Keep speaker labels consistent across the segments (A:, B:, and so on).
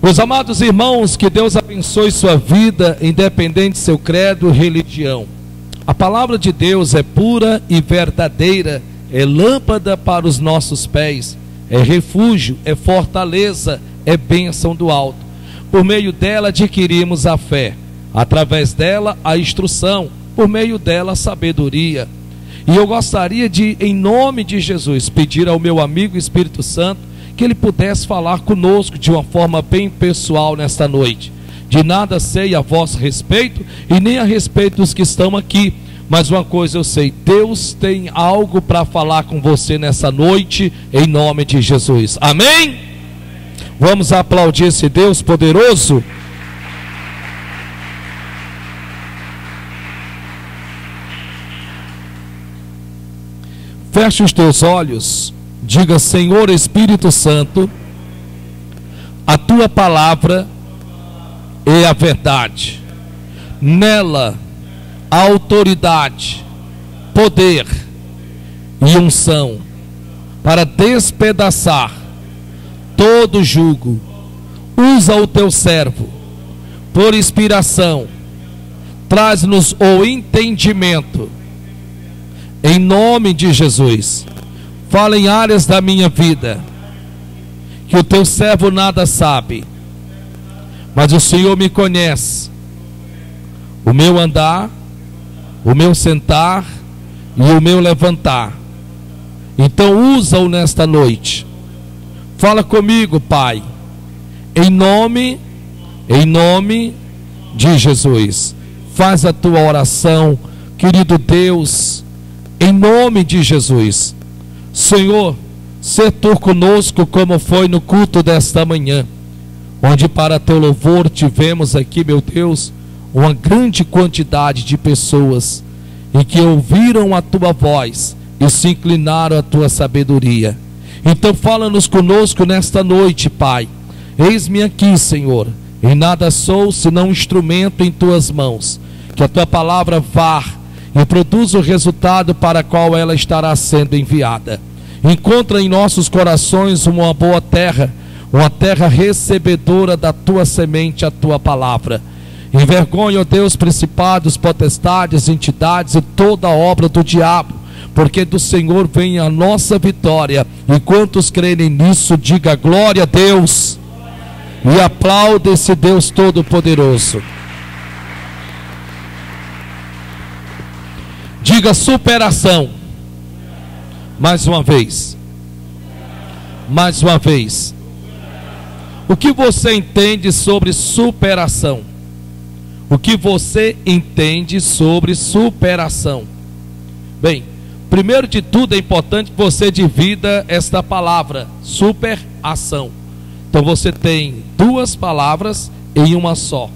A: Meus amados irmãos, que Deus abençoe sua vida, independente de seu credo e religião. A palavra de Deus é pura e verdadeira, é lâmpada para os nossos pés, é refúgio, é fortaleza, é bênção do alto. Por meio dela adquirimos a fé, através dela a instrução, por meio dela a sabedoria. E eu gostaria de, em nome de Jesus, pedir ao meu amigo Espírito Santo que ele pudesse falar conosco de uma forma bem pessoal nesta noite. De nada sei a vosso respeito e nem a respeito dos que estão aqui, mas uma coisa eu sei: Deus tem algo para falar com você nessa noite, em nome de Jesus. Amém? Vamos aplaudir esse Deus poderoso. Feche os teus olhos. Diga: Senhor Espírito Santo, a tua palavra é a verdade. Nela a autoridade, poder e unção para despedaçar todo jugo. Usa o teu servo por inspiração, traz-nos o entendimento, em nome de Jesus. Fala em áreas da minha vida que o teu servo nada sabe, mas o Senhor me conhece, o meu andar, o meu sentar e o meu levantar. Então usa-o nesta noite. Fala comigo, Pai, em nome de Jesus. Faz a tua oração, querido Deus, em nome de Jesus. Senhor, sê tu conosco como foi no culto desta manhã, onde para teu louvor tivemos aqui, meu Deus, uma grande quantidade de pessoas e que ouviram a tua voz e se inclinaram à tua sabedoria. Então fala-nos conosco nesta noite, Pai. Eis-me aqui, Senhor, em nada sou senão um instrumento em tuas mãos. Que a tua palavra vá e produza o resultado para qual ela estará sendo enviada. Encontra em nossos corações uma boa terra, uma terra recebedora da tua semente, a tua palavra. Envergonha, ó Deus, principados, potestades, entidades e toda a obra do diabo, porque do Senhor vem a nossa vitória. E quantos crerem nisso, diga glória a Deus e aplauda esse Deus todo-poderoso. Diga superação. Mais uma vez. Mais uma vez. O que você entende sobre superação? O que você entende sobre superação? Bem, primeiro de tudo é importante que você divida esta palavra, superação. Então você tem duas palavras em uma só.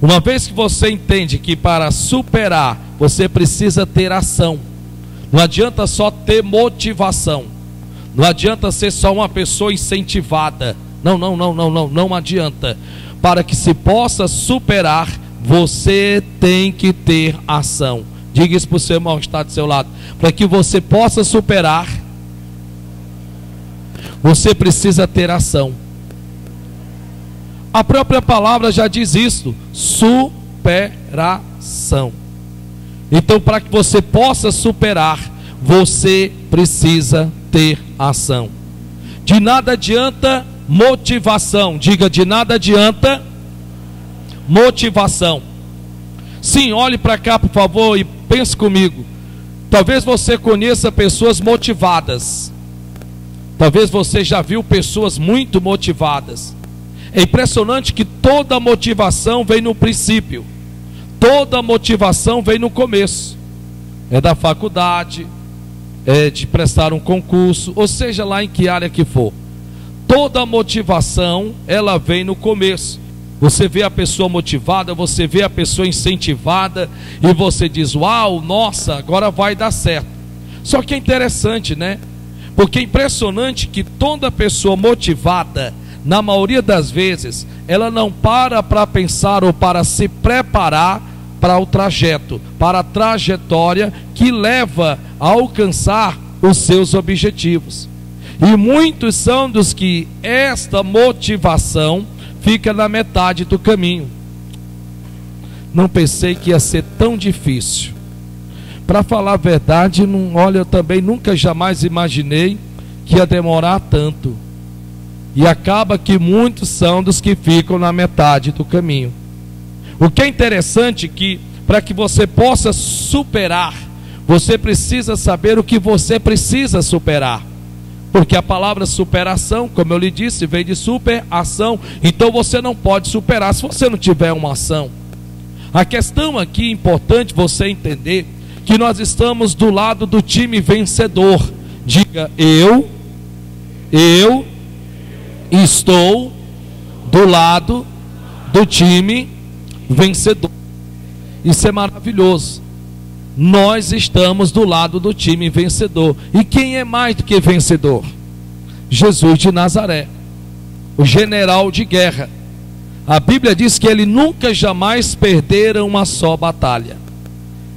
A: Uma vez que você entende que para superar você precisa ter ação. Não adianta só ter motivação. Não adianta ser só uma pessoa incentivada. Não adianta. Para que se possa superar, você tem que ter ação. Diga isso para o seu irmão que está do seu lado. Para que você possa superar, você precisa ter ação. A própria palavra já diz isso: superação. Então, para que você possa superar, você precisa ter ação. De nada adianta motivação. Diga: de nada adianta motivação. Sim, olhe para cá, por favor, e pense comigo. Talvez você conheça pessoas motivadas. Talvez você já viu pessoas muito motivadas. É impressionante que toda motivação vem no princípio. Toda motivação vem no começo. É da faculdade, é de prestar um concurso, ou seja lá em que área que for. Toda motivação, ela vem no começo. Você vê a pessoa motivada, você vê a pessoa incentivada e você diz: uau, nossa, agora vai dar certo. Só que é interessante, né? Porque é impressionante que toda pessoa motivada, na maioria das vezes, ela não para pensar ou para se preparar para o trajeto, para a trajetória que leva a alcançar os seus objetivos. E muitos são dos que esta motivação fica na metade do caminho. Não pensei que ia ser tão difícil. Para falar a verdade, olha, eu também nunca jamais imaginei que ia demorar tanto. E acaba que muitos são dos que ficam na metade do caminho. O que é interessante é que, para que você possa superar, você precisa saber o que você precisa superar. Porque a palavra superação, como eu lhe disse, vem de superação. Então você não pode superar se você não tiver uma ação. A questão aqui, importante você entender, que nós estamos do lado do time vencedor. Diga, eu estou do lado do time vencedor. Isso é maravilhoso. Nós estamos do lado do time vencedor. E quem é mais do que vencedor? Jesus de Nazaré, o general de guerra. A Bíblia diz que ele nunca jamais perdera uma só batalha.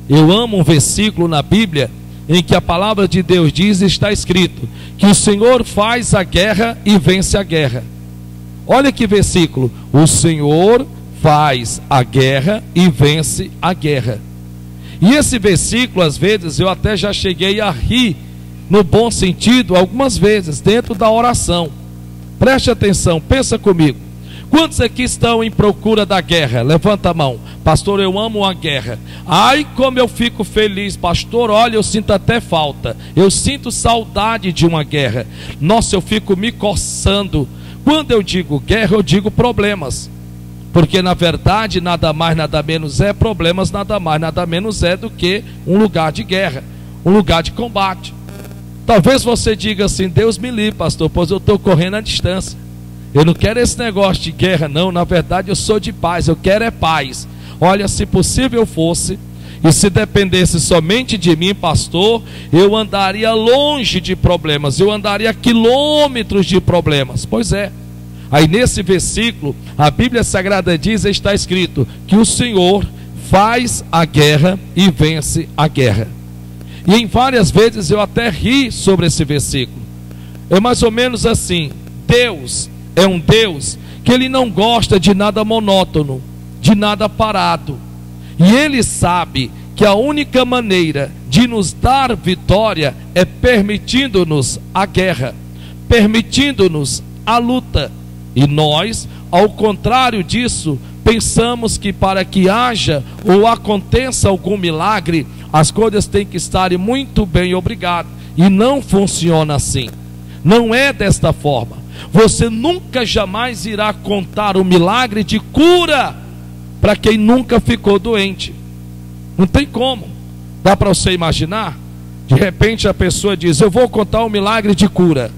A: Eu amo um versículo na Bíblia em que a palavra de Deus diz, está escrito, que o Senhor faz a guerra e vence a guerra. Olha que versículo: o Senhor faz a guerra e vence a guerra. E esse versículo, às vezes, eu até já cheguei a rir, no bom sentido, algumas vezes, dentro da oração. Preste atenção, pensa comigo. Quantos aqui estão em procura da guerra? Levanta a mão. Pastor, eu amo a guerra. Ai, como eu fico feliz, pastor. Olha, eu sinto até falta. Eu sinto saudade de uma guerra. Nossa, eu fico me coçando. Quando eu digo guerra, eu digo problemas. Porque na verdade, nada mais, nada menos é problemas, nada mais, nada menos é do que um lugar de guerra, um lugar de combate. Talvez você diga assim, Deus me livre, pastor, pois eu estou correndo à distância. Eu não quero esse negócio de guerra, não. Na verdade, eu sou de paz, eu quero é paz. Olha, se possível fosse, e se dependesse somente de mim, pastor, eu andaria longe de problemas, eu andaria quilômetros de problemas. Pois é. Aí nesse versículo, a Bíblia Sagrada diz, está escrito, que o Senhor faz a guerra e vence a guerra. E em várias vezes eu até ri sobre esse versículo. É mais ou menos assim, Deus é um Deus que Ele não gosta de nada monótono, de nada parado. E Ele sabe que a única maneira de nos dar vitória é permitindo-nos a guerra, permitindo-nos a luta. E nós, ao contrário disso, pensamos que para que haja ou aconteça algum milagre, as coisas têm que estar muito bem, obrigado. E não funciona assim. Não é desta forma. Você nunca jamais irá contar o milagre de cura para quem nunca ficou doente. Não tem como. Dá para você imaginar? De repente a pessoa diz, eu vou contar um milagre de cura.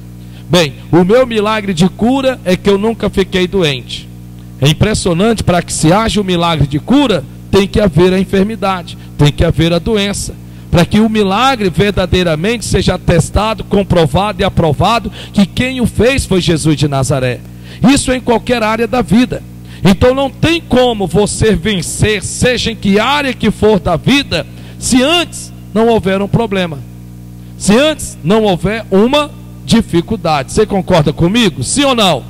A: Bem, o meu milagre de cura é que eu nunca fiquei doente. É impressionante, para que se haja um milagre de cura, tem que haver a enfermidade, tem que haver a doença. Para que o milagre verdadeiramente seja atestado, comprovado e aprovado que quem o fez foi Jesus de Nazaré. Isso em qualquer área da vida. Então não tem como você vencer, seja em que área que for da vida, se antes não houver um problema, se antes não houver uma dificuldade. Você concorda comigo? Sim ou não?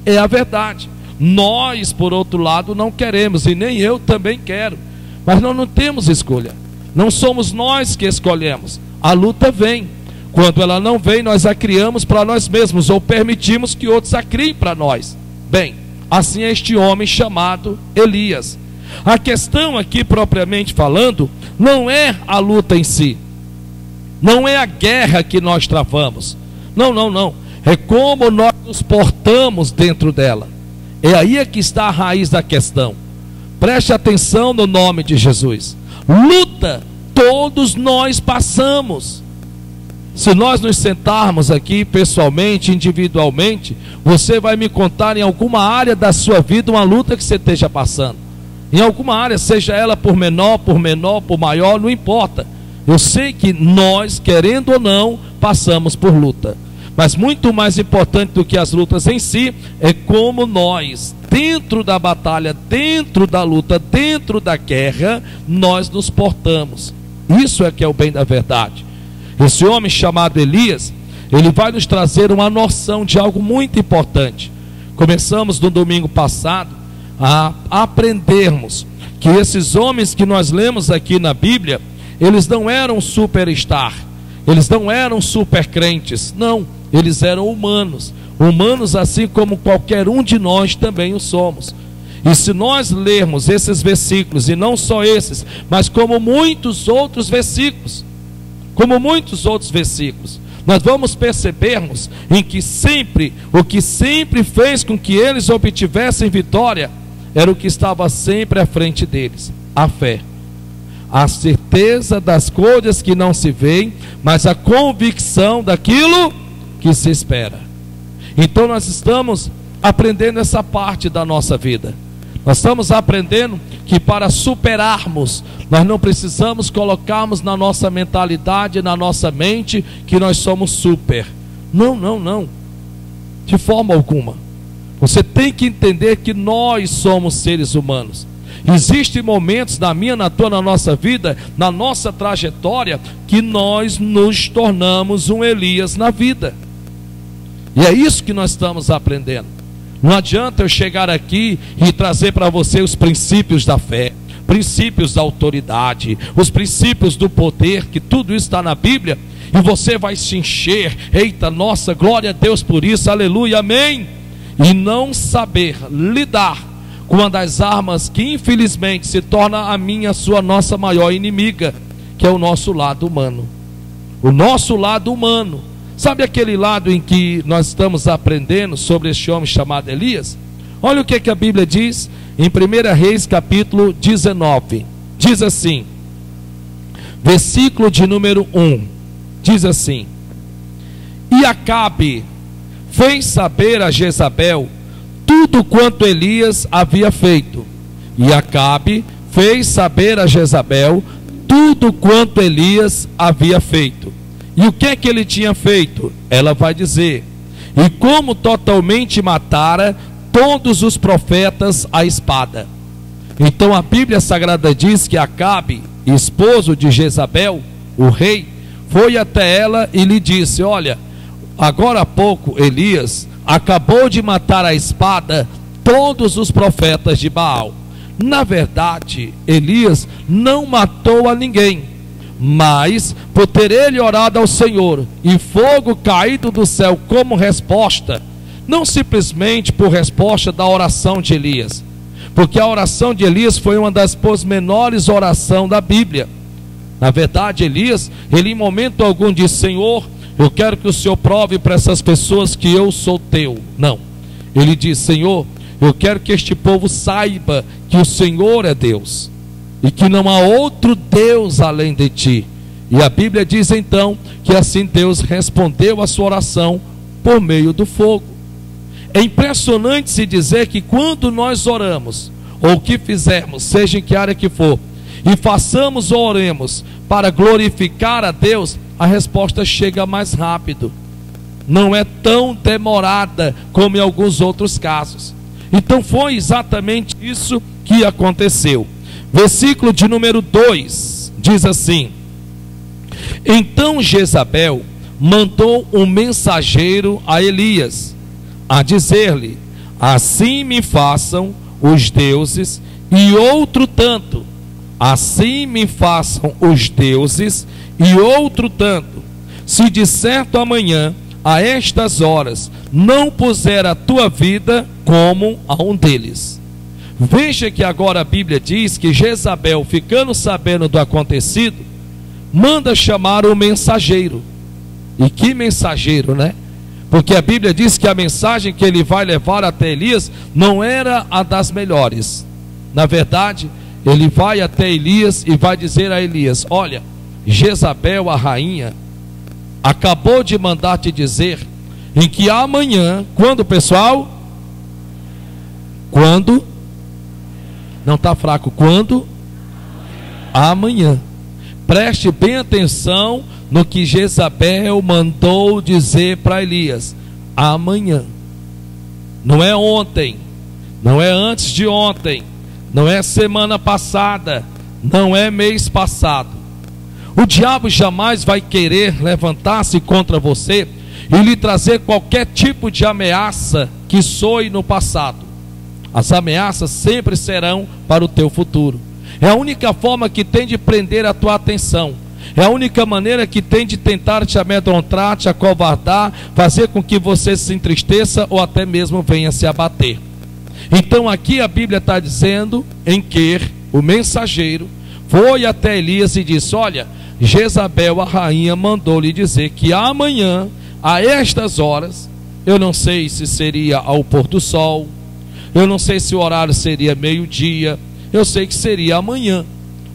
A: É a verdade. Nós, por outro lado, não queremos, e nem eu também quero, mas nós não temos escolha. Não somos nós que escolhemos. A luta vem. Quando ela não vem, nós a criamos para nós mesmos, ou permitimos que outros a criem para nós. Bem, assim é este homem chamado Elias. A questão aqui, propriamente falando, não é a luta em si, não é a guerra que nós travamos. Não. É como nós nos portamos dentro dela. É aí que está a raiz da questão. Preste atenção no nome de Jesus. Luta, todos nós passamos. Se nós nos sentarmos aqui pessoalmente, individualmente, você vai me contar em alguma área da sua vida uma luta que você esteja passando. Em alguma área, seja ela por menor, por maior, não importa. Eu sei que nós, querendo ou não, passamos por luta. Mas muito mais importante do que as lutas em si, é como nós, dentro da batalha, dentro da luta, dentro da guerra, nós nos portamos. Isso é que é o bem da verdade. Esse homem chamado Elias, ele vai nos trazer uma noção de algo muito importante. começamos no domingo passado a aprendermos que esses homens que nós lemos aqui na Bíblia, eles não eram superstar, eles não eram super crentes, não, eles eram humanos, humanos assim como qualquer um de nós também o somos. E se nós lermos esses versículos, e não só esses, mas como muitos outros versículos, nós vamos percebermos em que sempre, o que sempre fez com que eles obtivessem vitória, era o que estava sempre à frente deles: a fé, a certeza das coisas que não se veem, mas a convicção daquilo que se espera. Então nós estamos aprendendo essa parte da nossa vida. Nós estamos aprendendo que para superarmos, nós não precisamos colocarmos na nossa mentalidade, na nossa mente, que nós somos super. Não. De forma alguma. Você tem que entender que nós somos seres humanos. Existem momentos na minha, na tua, na nossa vida, na nossa trajetória, que nós nos tornamos um Elias na vida. E é isso que nós estamos aprendendo. Não adianta eu chegar aqui e trazer para você os princípios da fé, princípios da autoridade, os princípios do poder, que tudo isso está na Bíblia, e você vai se encher, eita, nossa, glória a Deus por isso, aleluia, amém, e não saber lidar com uma das armas que infelizmente se torna a minha, a sua, nossa maior inimiga, que é o nosso lado humano. O nosso lado humano. Sabe aquele lado em que nós estamos aprendendo sobre este homem chamado Elias? Olha o que a Bíblia diz em 1 Reis capítulo 19. Diz assim, versículo de número 1, diz assim: E Acabe fez saber a Jezabel tudo quanto Elias havia feito. E Acabe fez saber a Jezabel tudo quanto Elias havia feito. E o que é que ele tinha feito? Ela vai dizer: e como totalmente matara todos os profetas à espada. Então a Bíblia Sagrada diz que Acabe, esposo de Jezabel, o rei, foi até ela e lhe disse: olha, agora há pouco Elias acabou de matar à espada todos os profetas de Baal. Na verdade, Elias não matou a ninguém, mas por ter ele orado ao Senhor e fogo caído do céu como resposta, não simplesmente por resposta da oração de Elias, porque a oração de Elias foi uma das menores orações da Bíblia. Na verdade, Elias, ele em momento algum disse: Senhor, eu quero que o Senhor prove para essas pessoas que eu sou teu. Não, ele disse: Senhor, eu quero que este povo saiba que o Senhor é Deus e que não há outro Deus além de ti. E a Bíblia diz então que assim Deus respondeu a sua oração por meio do fogo. É impressionante se dizer que quando nós oramos, ou o que fizermos, seja em que área que for, e façamos ou oremos para glorificar a Deus, a resposta chega mais rápido, não é tão demorada como em alguns outros casos. Então foi exatamente isso que aconteceu. Versículo de número 2 diz assim: então Jezabel mandou um mensageiro a Elias, a dizer-lhe: assim me façam os deuses e outro tanto, assim me façam os deuses e outro tanto, se de certo amanhã a estas horas não puser a tua vida como a um deles. Veja que agora a Bíblia diz que Jezabel, ficando sabendo do acontecido, manda chamar o mensageiro. E que mensageiro, né? Porque a Bíblia diz que a mensagem que ele vai levar até Elias não era a das melhores. Na verdade, ele vai até Elias e vai dizer a Elias: olha, Jezabel, a rainha, acabou de mandar te dizer em que amanhã, quando, pessoal? Quando? Não está fraco. Quando? Amanhã. Preste bem atenção no que Jezabel mandou dizer para Elias: amanhã. Não é ontem, não é antes de ontem, não é semana passada, não é mês passado. O diabo jamais vai querer levantar-se contra você e lhe trazer qualquer tipo de ameaça que soe no passado. As ameaças sempre serão para o teu futuro. É a única forma que tem de prender a tua atenção. É a única maneira que tem de tentar te amedrontar, te acovardar, fazer com que você se entristeça ou até mesmo venha se abater. Então aqui a Bíblia está dizendo em que o mensageiro foi até Elias e disse: olha, Jezabel, a rainha, mandou lhe dizer que amanhã, a estas horas, eu não sei se seria ao pôr do sol, eu não sei se o horário seria meio-dia, eu sei que seria amanhã.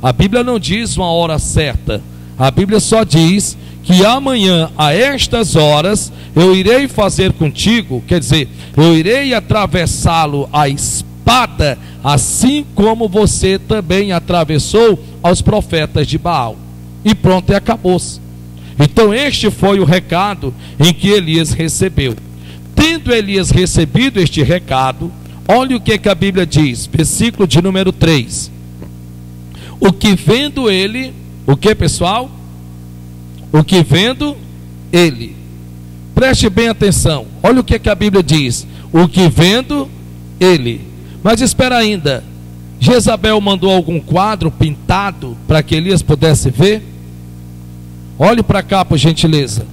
A: A Bíblia não diz uma hora certa, a Bíblia só diz que amanhã, a estas horas, eu irei fazer contigo, quer dizer, eu irei atravessá-lo a espada, assim como você também atravessou aos profetas de Baal. E pronto, e acabou-se. Então este foi o recado em que Elias recebeu. Tendo Elias recebido este recado, olha o que a Bíblia diz, versículo de número 3. O que vendo ele, o que, pessoal? O que vendo ele. Preste bem atenção. Olha o que a Bíblia diz. O que vendo ele. Mas espera ainda. Jezabel mandou algum quadro pintado para que Elias pudesse ver? Olhe para cá, por gentileza.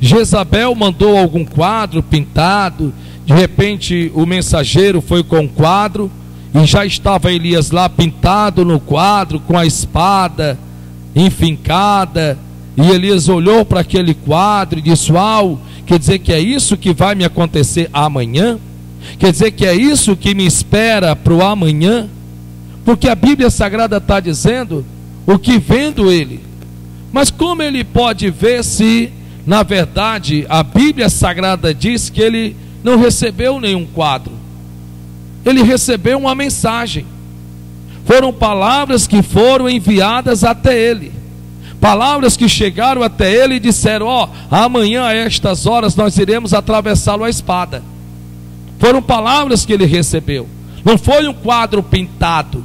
A: Jezabel mandou algum quadro pintado. De repente o mensageiro foi com o quadro e já estava Elias lá pintado no quadro, com a espada enfincada, e Elias olhou para aquele quadro e disse: uau, quer dizer que é isso que vai me acontecer amanhã? Quer dizer que é isso que me espera para o amanhã? Porque a Bíblia Sagrada está dizendo o que vendo ele. Mas como ele pode ver se, na verdade, a Bíblia Sagrada diz que ele não recebeu nenhum quadro? Ele recebeu uma mensagem. Foram palavras que foram enviadas até ele. Palavras que chegaram até ele e disseram: ó, amanhã a estas horas nós iremos atravessá-lo a espada. Foram palavras que ele recebeu. Não foi um quadro pintado.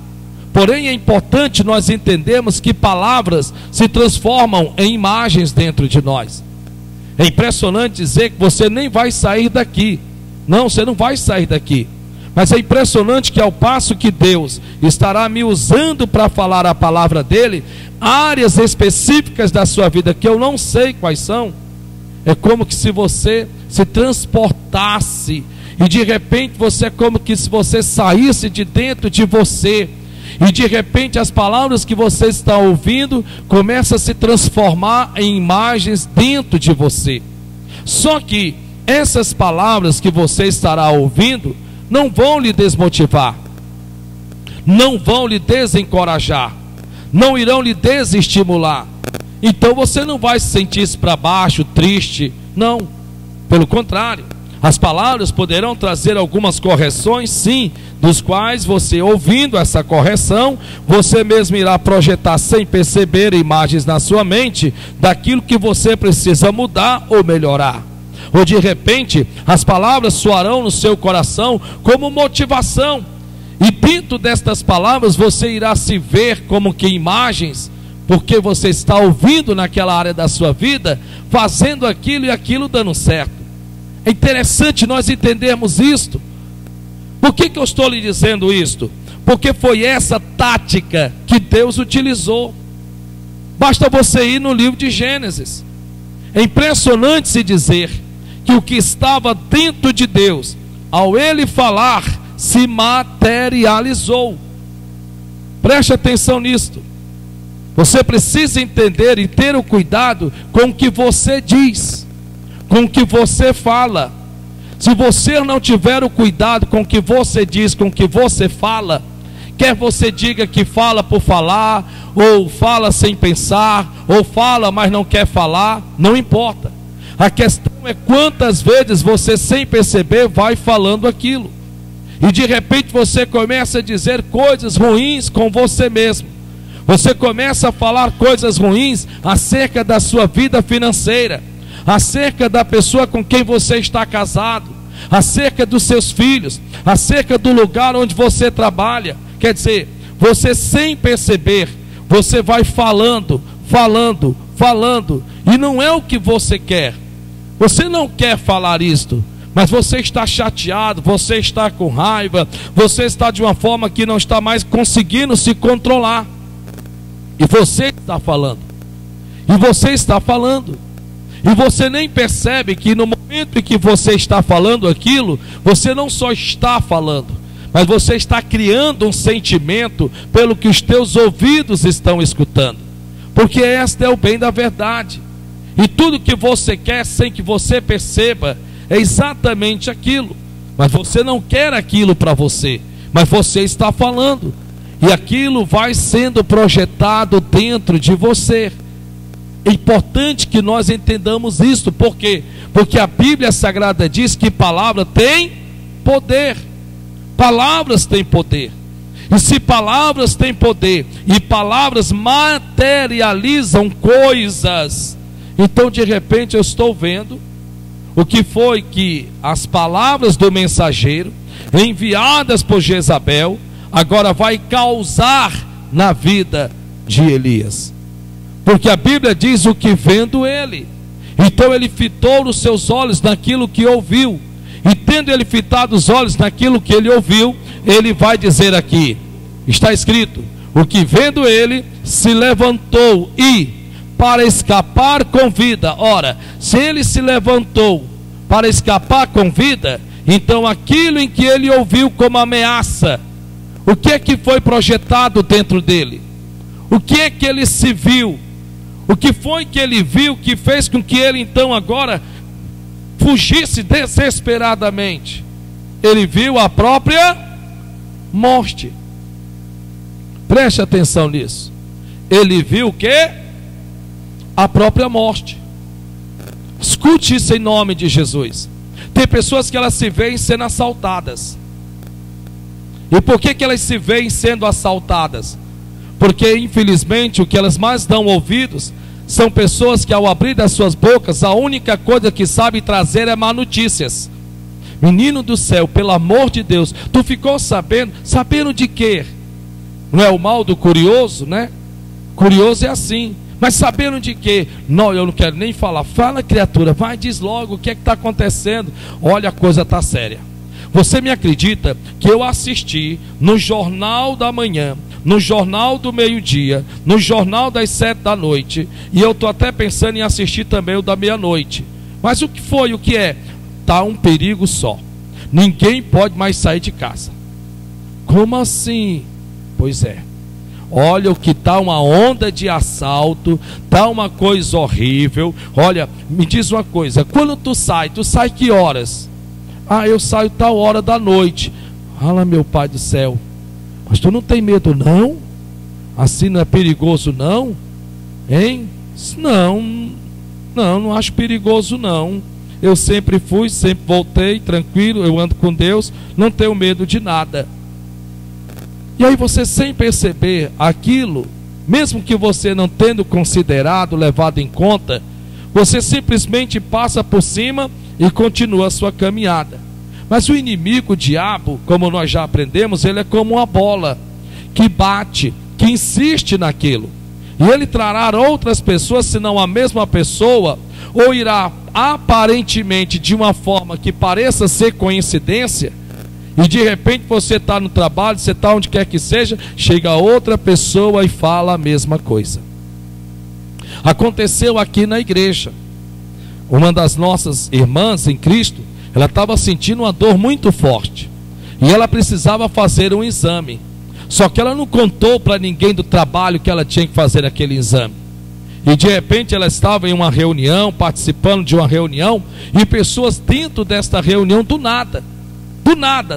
A: Porém é importante nós entendermos que palavras se transformam em imagens dentro de nós. É impressionante dizer que você nem vai sair daqui. Não, você não vai sair daqui. Mas é impressionante que ao passo que Deus estará me usando para falar a palavra dele, áreas específicas da sua vida que eu não sei quais são, é como que se você se transportasse, e de repente você é como que se você saísse de dentro de você, e de repente as palavras que você está ouvindo começam a se transformar em imagens dentro de você. Só que essas palavras que você estará ouvindo não vão lhe desmotivar, não vão lhe desencorajar, não irão lhe desestimular. Então você não vai se sentir para baixo, triste, não. Pelo contrário, as palavras poderão trazer algumas correções, sim, dos quais você, ouvindo essa correção, você mesmo irá projetar sem perceber imagens na sua mente daquilo que você precisa mudar ou melhorar. Ou de repente as palavras soarão no seu coração como motivação, e dentro destas palavras você irá se ver como que imagens, porque você está ouvindo naquela área da sua vida, fazendo aquilo e aquilo dando certo. É interessante nós entendermos isto. Por que eu estou lhe dizendo isto? Porque foi essa tática que Deus utilizou. Basta você ir no livro de Gênesis. É impressionante se dizer que o que estava dentro de Deus, ao ele falar, se materializou. Preste atenção nisto. Você precisa entender e ter o cuidado com o que você diz, com o que você fala. Se você não tiver o cuidado com o que você diz, com o que você fala, quer você diga que fala por falar, ou fala sem pensar, ou fala mas não quer falar, não importa. A questão é quantas vezes você, sem perceber, vai falando aquilo. E de repente você começa a dizer coisas ruins com você mesmo. Você começa a falar coisas ruins acerca da sua vida financeira, acerca da pessoa com quem você está casado, acerca dos seus filhos, acerca do lugar onde você trabalha. Quer dizer, você sem perceber, você vai falando, e não é o que você quer. Você não quer falar isto, mas você está chateado, você está com raiva, você está de uma forma que não está mais conseguindo se controlar. E você está falando. E você está falando. E você nem percebe que no momento em que você está falando aquilo, você não só está falando, mas você está criando um sentimento pelo que os teus ouvidos estão escutando. Porque este é o bem da verdade. E tudo que você quer sem que você perceba é exatamente aquilo. Mas você não quer aquilo para você, mas você está falando. E aquilo vai sendo projetado dentro de você. É importante que nós entendamos isso. Por quê? Porque a Bíblia Sagrada diz que palavra tem poder. Palavras têm poder. E se palavras têm poder e palavras materializam coisas, então de repente eu estou vendo o que foi que as palavras do mensageiro enviadas por Jezabel agora vai causar na vida de Elias. Porque a Bíblia diz o que vendo ele, então ele fitou os seus olhos naquilo que ouviu, e tendo ele fitado os olhos naquilo que ele ouviu, ele vai dizer aqui, está escrito, o que vendo ele se levantou e para escapar com vida. Ora, se ele se levantou para escapar com vida, então aquilo em que ele ouviu como ameaça, o que é que foi projetado dentro dele? O que é que ele se viu? O que foi que ele viu que fez com que ele então agora fugisse desesperadamente? Ele viu a própria morte. Preste atenção nisso. Ele viu o quê? A própria morte. Escute isso em nome de Jesus. Tem pessoas que elas se veem sendo assaltadas. E por que elas se veem sendo assaltadas? Porque infelizmente o que elas mais dão ouvidos são pessoas que ao abrir das suas bocas a única coisa que sabem trazer é má notícias. Menino do céu, pelo amor de Deus, tu ficou sabendo? Sabendo de quê? Não é o mal do curioso, né? Curioso é assim. Mas sabendo de quê? Não, eu não quero nem falar. Fala, criatura, vai, diz logo o que é que está acontecendo. Olha, a coisa está séria. Você me acredita que eu assisti no Jornal da Manhã, no Jornal do Meio-Dia, no Jornal das 7 da noite, e eu estou até pensando em assistir também o da meia-noite. Mas o que foi, o que é? Está um perigo só. Ninguém pode mais sair de casa. Como assim? Pois é. Olha o que está uma onda de assalto, está uma coisa horrível. Olha, me diz uma coisa, quando tu sai que horas? Ah, eu saio tal hora da noite. Fala, meu Pai do céu, mas tu não tem medo não? Assim não é perigoso não? Hein? Não acho perigoso não. Eu sempre fui, sempre voltei, tranquilo, eu ando com Deus, não tenho medo de nada. E aí você, sem perceber aquilo, mesmo que você não tendo considerado, levado em conta, você simplesmente passa por cima e continua a sua caminhada. Mas o inimigo, o diabo, como nós já aprendemos, ele é como uma bola que bate, que insiste naquilo. E ele trará outras pessoas, se não a mesma pessoa, ou irá aparentemente de uma forma que pareça ser coincidência, e de repente você está no trabalho, você está onde quer que seja, chega outra pessoa e fala a mesma coisa. Aconteceu aqui na igreja. Uma das nossas irmãs em Cristo, ela estava sentindo uma dor muito forte. E ela precisava fazer um exame. Só que ela não contou para ninguém do trabalho que ela tinha que fazer aquele exame. E de repente ela estava em uma reunião, participando de uma reunião, e pessoas dentro desta reunião do nada,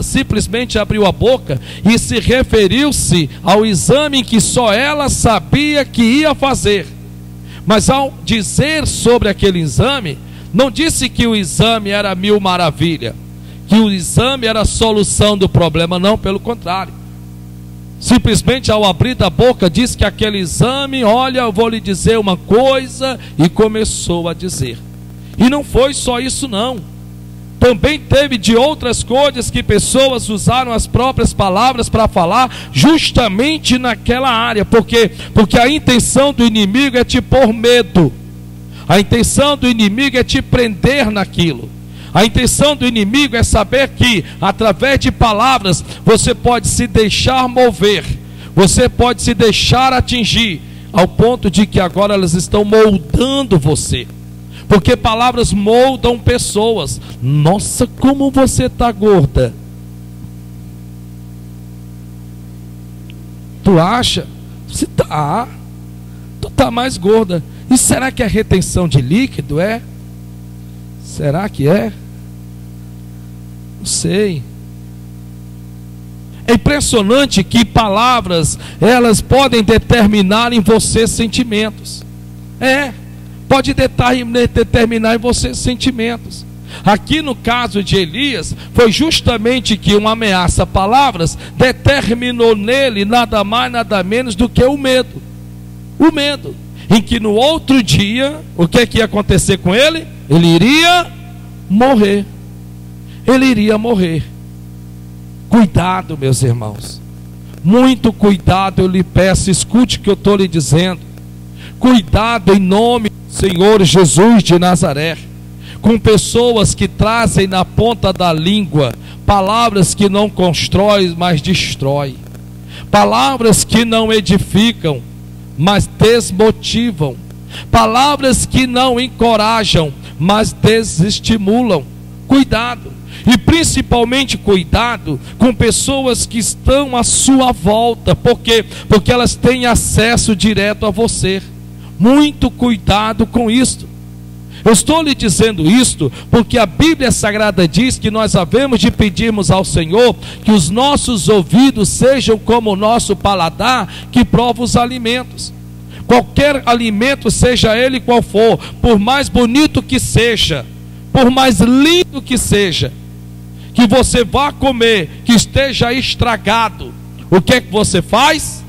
A: simplesmente abriu a boca e se referiu-se ao exame que só ela sabia que ia fazer. Mas ao dizer sobre aquele exame, não disse que o exame era mil maravilha, que o exame era a solução do problema, não, pelo contrário. Simplesmente ao abrir da boca, disse que aquele exame, olha, eu vou lhe dizer uma coisa, e começou a dizer. E não foi só isso não. Também teve de outras coisas que pessoas usaram as próprias palavras para falar justamente naquela área. Por quê? Porque a intenção do inimigo é te pôr medo. A intenção do inimigo é te prender naquilo. A intenção do inimigo é saber que, através de palavras, você pode se deixar mover, você pode se deixar atingir, ao ponto de que agora elas estão moldando você. Porque palavras moldam pessoas. Nossa, como você está gorda. Tu acha? Você tá. Tu tá mais gorda. E será que é retenção de líquido? É? Será que é? Não sei. É impressionante que palavras, elas podem determinar em você sentimentos. Pode determinar em você sentimentos. Aqui no caso de Elias, foi justamente que uma ameaça a palavras determinou nele nada mais, nada menos do que o medo. O medo. Em que no outro dia, o que ia acontecer com ele? Ele iria morrer. Ele iria morrer. Cuidado, meus irmãos. Muito cuidado, eu lhe peço, escute o que eu estou lhe dizendo. Cuidado em nome do Senhor Jesus de Nazaré, com pessoas que trazem na ponta da língua palavras que não constroem, mas destrói. Palavras que não edificam, mas desmotivam. Palavras que não encorajam, mas desestimulam. Cuidado. E principalmente cuidado com pessoas que estão à sua volta. Por quê? Porque elas têm acesso direto a você. Muito cuidado com isto. Eu estou lhe dizendo isto porque a Bíblia Sagrada diz que nós havemos de pedirmos ao Senhor que os nossos ouvidos sejam como o nosso paladar que prova os alimentos. Qualquer alimento, seja ele qual for, por mais bonito que seja, por mais lindo que seja, que você vá comer, que esteja estragado, o que é que você faz?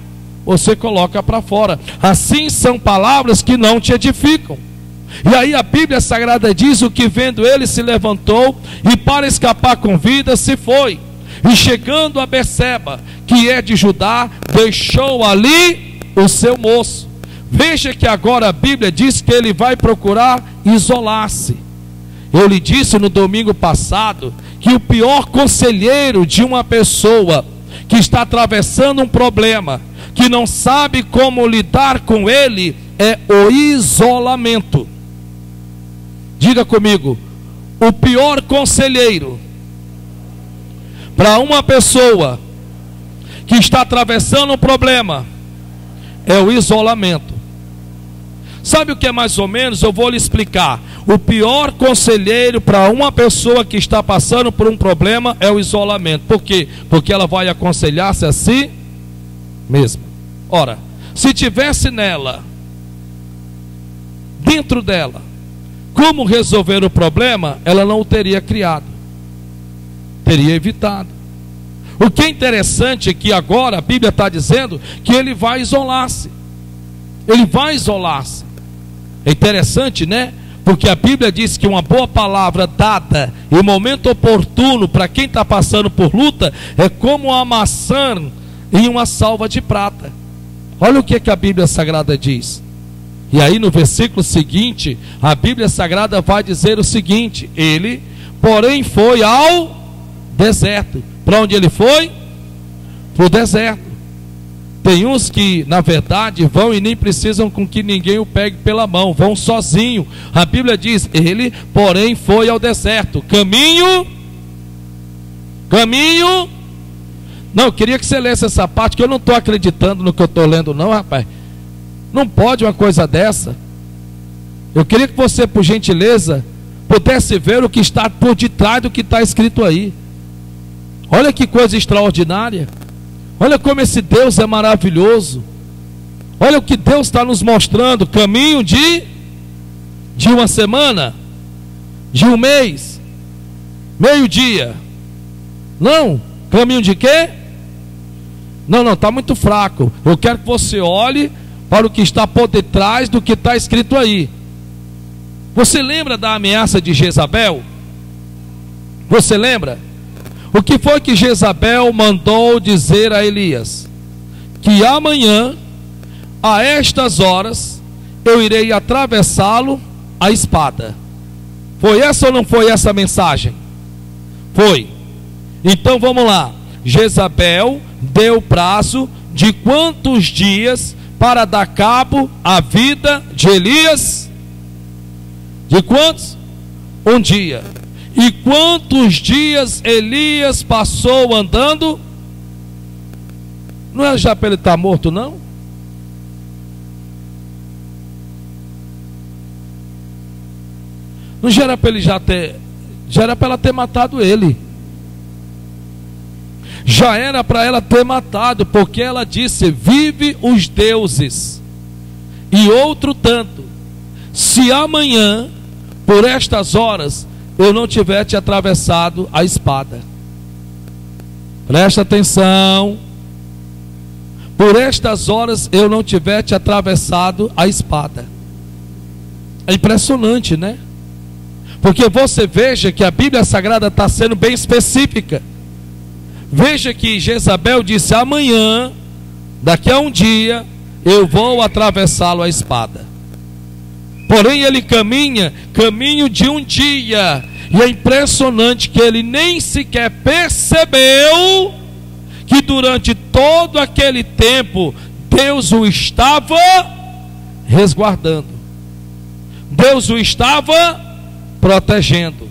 A: Você coloca para fora. Assim são palavras que não te edificam. E aí a Bíblia Sagrada diz: o que vendo ele se levantou e para escapar com vida se foi, e chegando a Berseba, que é de Judá, deixou ali o seu moço. Veja que agora a Bíblia diz que ele vai procurar isolar-se. Eu lhe disse no domingo passado que o pior conselheiro de uma pessoa que está atravessando um problema, que não sabe como lidar com ele, é o isolamento. Diga comigo: o pior conselheiro para uma pessoa que está atravessando um problema é o isolamento. Sabe o que é mais ou menos? Eu vou lhe explicar. O pior conselheiro para uma pessoa que está passando por um problema é o isolamento. Por quê? Porque ela vai aconselhar-se a si mesma. Ora, se tivesse nela, dentro dela, como resolver o problema, ela não o teria criado, teria evitado. O que é interessante é que agora a Bíblia está dizendo que ele vai isolar-se. Ele vai isolar-se. É interessante, né? Porque a Bíblia diz que uma boa palavra dada em momento oportuno para quem está passando por luta é como uma maçã em uma salva de prata. Olha o que a Bíblia Sagrada diz. E aí no versículo seguinte, a Bíblia Sagrada vai dizer o seguinte: ele, porém, foi ao deserto. Para onde ele foi? Para o deserto. Tem uns que, na verdade, vão e nem precisam com que ninguém o pegue pela mão, vão sozinho. A Bíblia diz: ele, porém, foi ao deserto. Caminho. Não, eu queria que você lesse essa parte, que eu não estou acreditando no que eu estou lendo não, rapaz. Não pode uma coisa dessa. Eu queria que você, por gentileza, pudesse ver o que está por detrás do que está escrito aí. Olha que coisa extraordinária. Olha como esse Deus é maravilhoso. Olha o que Deus está nos mostrando. Caminho de uma semana, de um mês, meio-dia. Não, caminho de quê? Não, está muito fraco. Eu quero que você olhe para o que está por detrás do que está escrito aí. Você lembra da ameaça de Jezabel? Você lembra? O que foi que Jezabel mandou dizer a Elias? Que amanhã, a estas horas, eu irei atravessá-lo a espada. Foi essa ou não foi essa a mensagem? Foi. Então vamos lá. Jezabel deu prazo de quantos dias para dar cabo à vida de Elias? De quantos? Um dia. E quantos dias Elias passou andando? Não é já para ele estar morto, não? Não já era para ele já era para ela ter matado ele. Já era para ela ter matado, porque ela disse: vive os deuses. E outro tanto, se amanhã, por estas horas, eu não tiver te atravessado a espada. Presta atenção. Por estas horas eu não tiver te atravessado a espada. É impressionante, né? Porque você veja que a Bíblia Sagrada está sendo bem específica. Veja que Jezabel disse: amanhã, daqui a um dia, eu vou atravessá-lo a espada. Porém ele caminho de um dia. E é impressionante que ele nem sequer percebeu que durante todo aquele tempo Deus o estava resguardando, Deus o estava protegendo,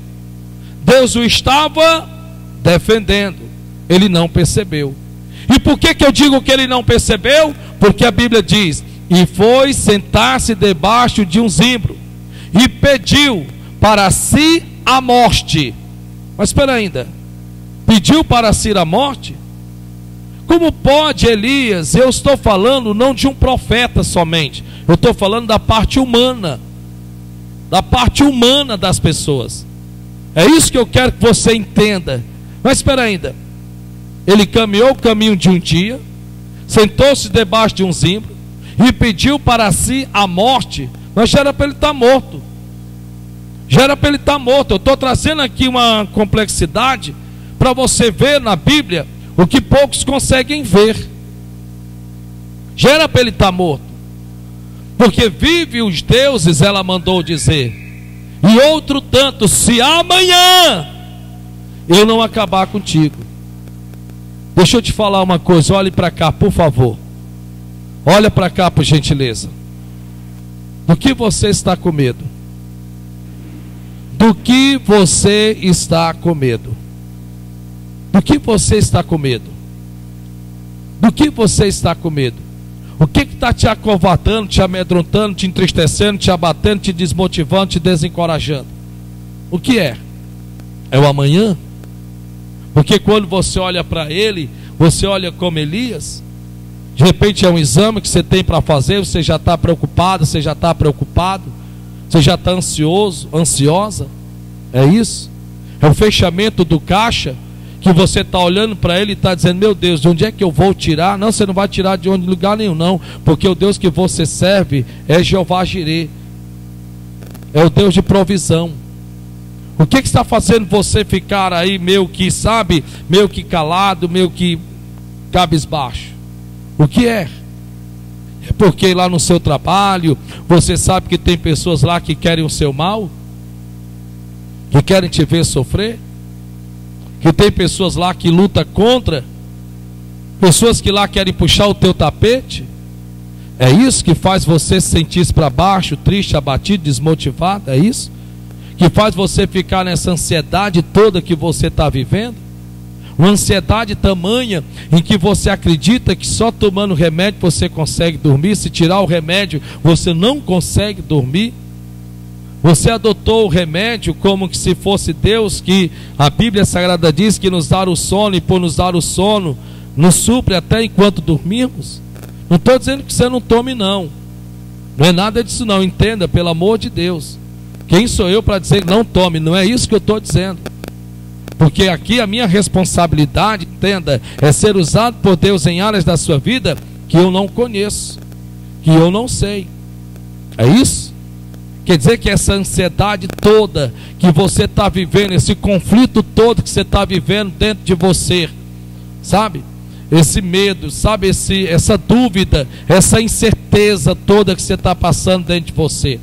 A: Deus o estava defendendo. Ele não percebeu. E por que eu digo que ele não percebeu? Porque a Bíblia diz: e foi sentar-se debaixo de um zimbro e pediu para si a morte. Mas espera ainda, pediu para si a morte? Como pode Elias? Eu estou falando não de um profeta somente, eu estou falando da parte humana, das pessoas. É isso que eu quero que você entenda. Mas espera ainda, ele caminhou o caminho de um dia, sentou-se debaixo de um zimbro e pediu para si a morte. Mas já era para ele estar morto. Já era para ele estar morto. Eu estou trazendo aqui uma complexidade para você ver na Bíblia o que poucos conseguem ver. Já era para ele estar morto. Porque vive os deuses, ela mandou dizer. E outro tanto, se amanhã eu não acabar contigo. Deixa eu te falar uma coisa, olhe para cá, por favor. Olha para cá, por gentileza. Do que você está com medo? Do que você está com medo? Do que você está com medo? Do que você está com medo? O que está te acovardando, te amedrontando, te entristecendo, te abatendo, te desmotivando, te desencorajando? O que é? É o amanhã? Porque quando você olha para ele, você olha como Elias, de repente é um exame que você tem para fazer, você já está preocupado, você já está preocupado, você já está ansioso, ansiosa. É isso? É o fechamento do caixa, que você está olhando para ele e está dizendo: meu Deus, de onde é que eu vou tirar? Não, você não vai tirar de lugar nenhum não, porque o Deus que você serve é Jeová Jirê, é o Deus de provisão. O que está fazendo você ficar aí meio que, sabe, meio que calado, meio que cabisbaixo? O que é? É porque lá no seu trabalho, você sabe que tem pessoas lá que querem o seu mal, que querem te ver sofrer, que tem pessoas lá que lutam contra, pessoas que lá querem puxar o teu tapete. É isso que faz você se sentir para baixo, triste, abatido, desmotivado? É isso que faz você ficar nessa ansiedade toda que você está vivendo? Uma ansiedade tamanha em que você acredita que só tomando remédio você consegue dormir. Se tirar o remédio você não consegue dormir. Você adotou o remédio como que se fosse Deus, que a Bíblia Sagrada diz que nos dá o sono, e por nos dar o sono nos supre até enquanto dormimos. Não estou dizendo que você não tome não, não é nada disso não, entenda, pelo amor de Deus. Quem sou eu para dizer que não tome? Não é isso que eu estou dizendo. Porque aqui a minha responsabilidade, entenda, é ser usado por Deus em áreas da sua vida que eu não conheço, que eu não sei. É isso? Quer dizer que essa ansiedade toda que você está vivendo, esse conflito todo que você está vivendo dentro de você, sabe? Esse medo, sabe? Essa dúvida, essa incerteza toda que você está passando dentro de você.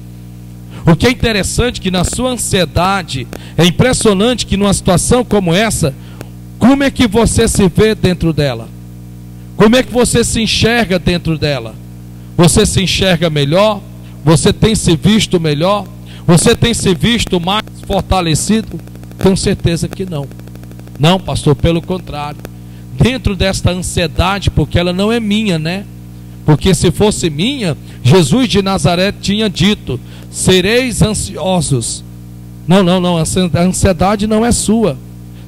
A: O que é interessante que na sua ansiedade, é impressionante que numa situação como essa, como é que você se vê dentro dela? Como é que você se enxerga dentro dela? Você se enxerga melhor? Você tem se visto melhor? Você tem se visto mais fortalecido? Tenho certeza que não. Não, pastor, pelo contrário. Dentro desta ansiedade, porque ela não é minha, né? Porque se fosse minha, Jesus de Nazaré tinha dito: sereis ansiosos. Não, a ansiedade não é sua.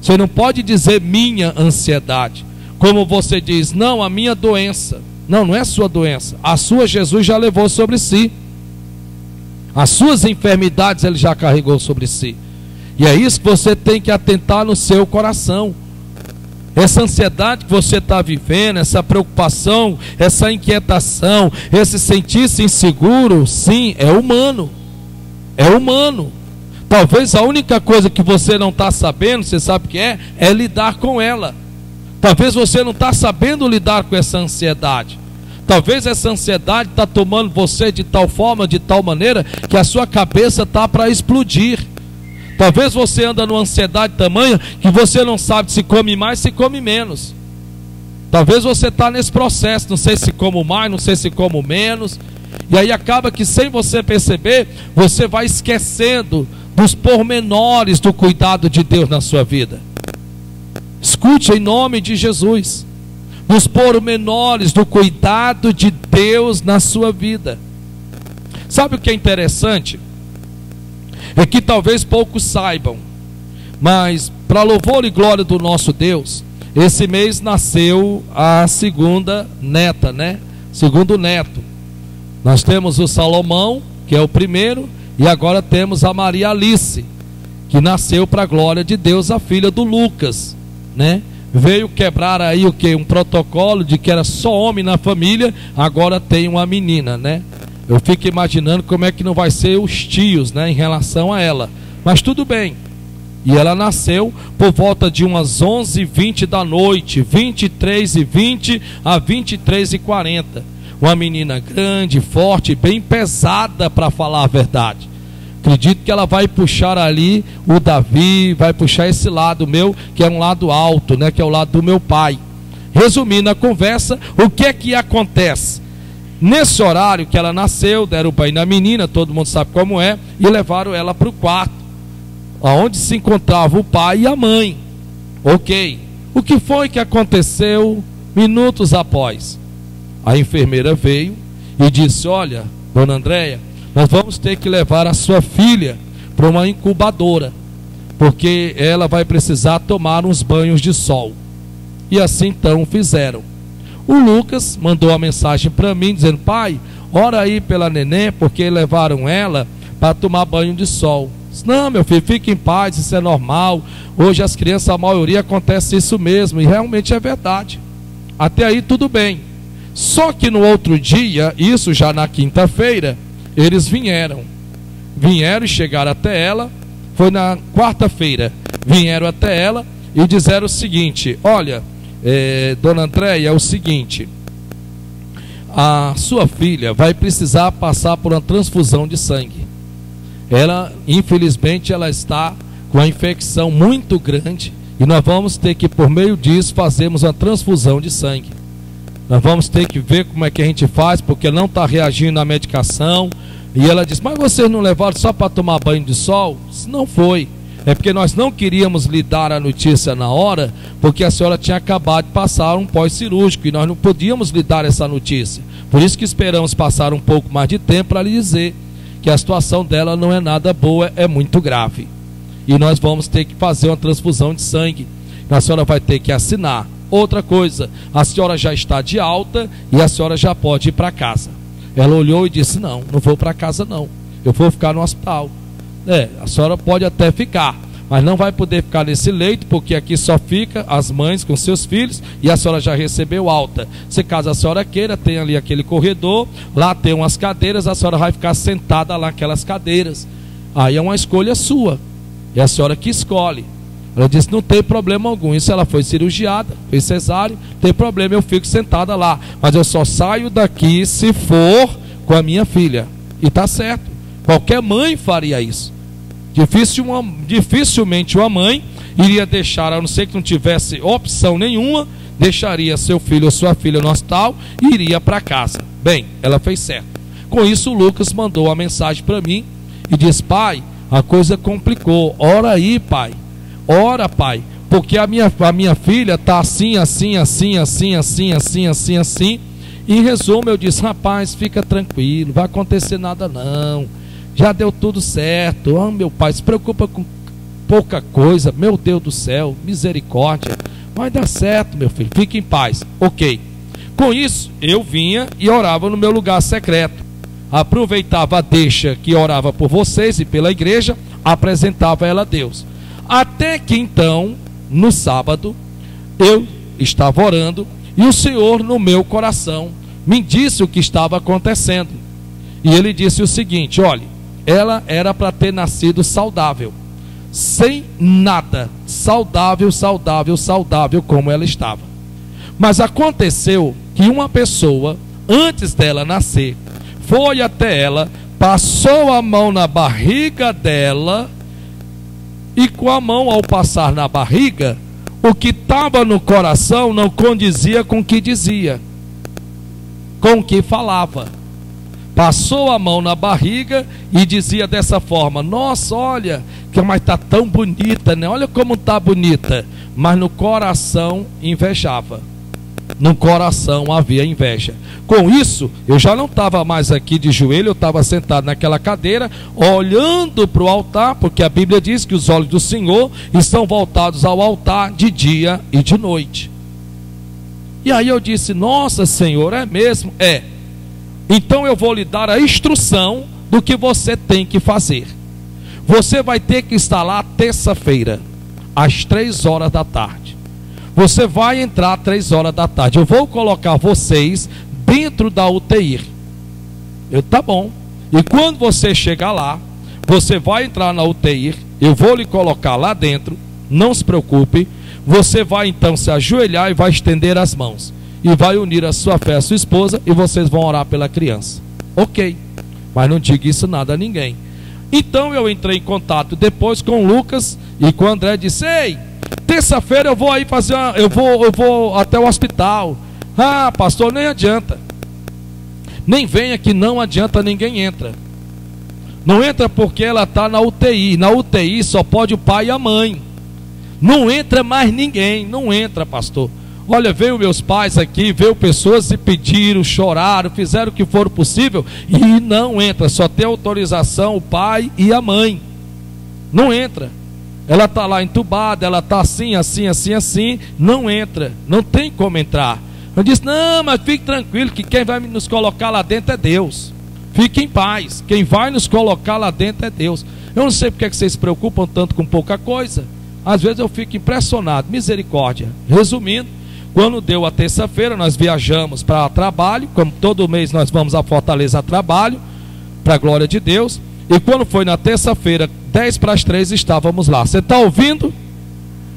A: Você não pode dizer minha ansiedade. Como você diz, não, a minha doença. Não, não é sua doença. A sua Jesus já levou sobre si. As suas enfermidades ele já carregou sobre si. E é isso que você tem que atentar no seu coração. Essa ansiedade que você está vivendo, essa preocupação, essa inquietação, esse sentir-se inseguro, sim, é humano. É humano. Talvez a única coisa que você não está sabendo, você sabe o que é lidar com ela. Talvez você não está sabendo lidar com essa ansiedade. Talvez essa ansiedade está tomando você de tal forma, de tal maneira, que a sua cabeça está para explodir. Talvez você anda numa ansiedade tamanha que você não sabe se come mais, se come menos. Talvez você está nesse processo, não sei se como mais, não sei se como menos. E aí acaba que sem você perceber, você vai esquecendo dos pormenores do cuidado de Deus na sua vida. Escute em nome de Jesus. Dos pormenores do cuidado de Deus na sua vida. Sabe o que é interessante? É que talvez poucos saibam, mas para louvor e glória do nosso Deus, esse mês nasceu a segunda neta, né? Segundo neto. Nós temos o Salomão, que é o primeiro, e agora temos a Maria Alice, que nasceu para a glória de Deus, a filha do Lucas, né? Veio quebrar aí o que? Um protocolo de que era só homem na família, agora tem uma menina, né? Eu fico imaginando como é que não vai ser os tios, né, em relação a ela. Mas tudo bem. E ela nasceu por volta de umas 11h20 da noite, 23h20 a 23h40. Uma menina grande, forte, bem pesada, para falar a verdade. Acredito que ela vai puxar ali o Davi, vai puxar esse lado meu, que é um lado alto, né, que é o lado do meu pai. Resumindo a conversa, o que é que acontece? Nesse horário que ela nasceu, deram banho na menina, todo mundo sabe como é, e levaram ela para o quarto, onde se encontrava o pai e a mãe. Ok. O que foi que aconteceu minutos após? A enfermeira veio e disse: olha, dona Andréia, nós vamos ter que levar a sua filha para uma incubadora, porque ela vai precisar tomar uns banhos de sol. E assim então fizeram. O Lucas mandou uma mensagem para mim dizendo: pai, ora aí pela neném, porque levaram ela para tomar banho de sol. Disse: não, meu filho, fique em paz, isso é normal. Hoje as crianças, a maioria, acontece isso mesmo. E realmente é verdade. Até aí tudo bem. Só que no outro dia, isso já na quinta-feira, eles vieram e chegaram até ela. Foi na quarta-feira. Vieram até ela e disseram o seguinte: olha, dona Andréia, é o seguinte, a sua filha vai precisar passar por uma transfusão de sangue. Ela, infelizmente, ela está com uma infecção muito grande e nós vamos ter que, por meio disso, fazermos uma transfusão de sangue. Nós vamos ter que ver como é que a gente faz, porque não está reagindo à medicação. E ela disse: mas vocês não levaram só para tomar banho de sol? Disse: não foi. É porque nós não queríamos lhe dar a notícia na hora, porque a senhora tinha acabado de passar um pós-cirúrgico e nós não podíamos lhe dar essa notícia. Por isso que esperamos passar um pouco mais de tempo para lhe dizer que a situação dela não é nada boa, é muito grave. E nós vamos ter que fazer uma transfusão de sangue. A senhora vai ter que assinar. Outra coisa, a senhora já está de alta e a senhora já pode ir para casa. Ela olhou e disse: não vou para casa não, eu vou ficar no hospital. A senhora pode até ficar, mas não vai poder ficar nesse leito, porque aqui só fica as mães com seus filhos e a senhora já recebeu alta. Se caso a senhora queira, tem ali aquele corredor, lá tem umas cadeiras, a senhora vai ficar sentada lá naquelas cadeiras. Aí é uma escolha sua, é a senhora que escolhe. Ela disse: não tem problema algum, isso ela foi cirurgiada, fez cesárea, não tem problema, eu fico sentada lá, mas eu só saio daqui se for com a minha filha. E está certo. Qualquer mãe faria isso. Dificilmente uma mãe iria deixar, a não ser que não tivesse opção nenhuma, deixaria seu filho ou sua filha no hospital e iria para casa. Bem, ela fez certo. Com isso, o Lucas mandou uma mensagem para mim e disse: pai, a coisa complicou, ora aí, pai, ora, pai, porque a minha filha está assim. Em resumo, eu disse: rapaz, fica tranquilo, não vai acontecer nada não, já deu tudo certo. Ah, meu pai, se preocupa com pouca coisa, meu Deus do céu, misericórdia, vai dar certo, meu filho, fique em paz. Ok. Com isso, eu vinha e orava no meu lugar secreto, aproveitava a deixa que orava por vocês e pela igreja, apresentava ela a Deus. Até que então, no sábado, eu estava orando e o Senhor no meu coração me disse o que estava acontecendo. E ele disse o seguinte: olha, ela era para ter nascido saudável, sem nada, saudável como ela estava. Mas aconteceu que uma pessoa, antes dela nascer, foi até ela, passou a mão na barriga dela, e com a mão, ao passar na barriga, o que estava no coração não condizia com o que dizia, com o que falava. Passou a mão na barriga e dizia dessa forma: nossa, olha, mas está tão bonita, né? Olha como está bonita. Mas no coração invejava. No coração havia inveja. Com isso, eu já não estava mais aqui de joelho, eu estava sentado naquela cadeira, olhando para o altar, porque a Bíblia diz que os olhos do Senhor estão voltados ao altar de dia e de noite. E aí eu disse: nossa, Senhor, é mesmo? É. Então eu vou lhe dar a instrução do que você tem que fazer. Você vai ter que estar lá terça-feira, às 3 horas da tarde. Você vai entrar às 3 horas da tarde. Eu vou colocar vocês dentro da UTI. Tá bom. E quando você chegar lá, você vai entrar na UTI. Eu vou lhe colocar lá dentro. Não se preocupe. Você vai então se ajoelhar e vai estender as mãos. E vai unir a sua fé à sua esposa. E vocês vão orar pela criança. Ok. Mas não diga isso nada a ninguém. Então eu entrei em contato depois com o Lucas e com o André. Disse: ei, terça-feira eu vou aí fazer eu vou até o hospital. Ah, pastor, nem adianta. Nem venha, que não adianta, ninguém entra. Não entra porque ela está na UTI. Na UTI só pode o pai e a mãe. Não entra mais ninguém. Não entra, pastor. Olha, veio meus pais aqui, veio pessoas e pediram, choraram, fizeram o que for possível e não entra. Só tem autorização o pai e a mãe. Não entra. Ela está lá entubada, ela está assim, não entra, não tem como entrar. Eu disse: não, mas fique tranquilo, que quem vai nos colocar lá dentro é Deus. Fique em paz, quem vai nos colocar lá dentro é Deus. Eu não sei porque é que vocês se preocupam tanto com pouca coisa. Às vezes eu fico impressionado, misericórdia. Resumindo, quando deu a terça-feira, nós viajamos para trabalho, como todo mês nós vamos a Fortaleza a trabalho, para a glória de Deus. E quando foi na terça-feira, 10 para as 3, estávamos lá. Você está ouvindo?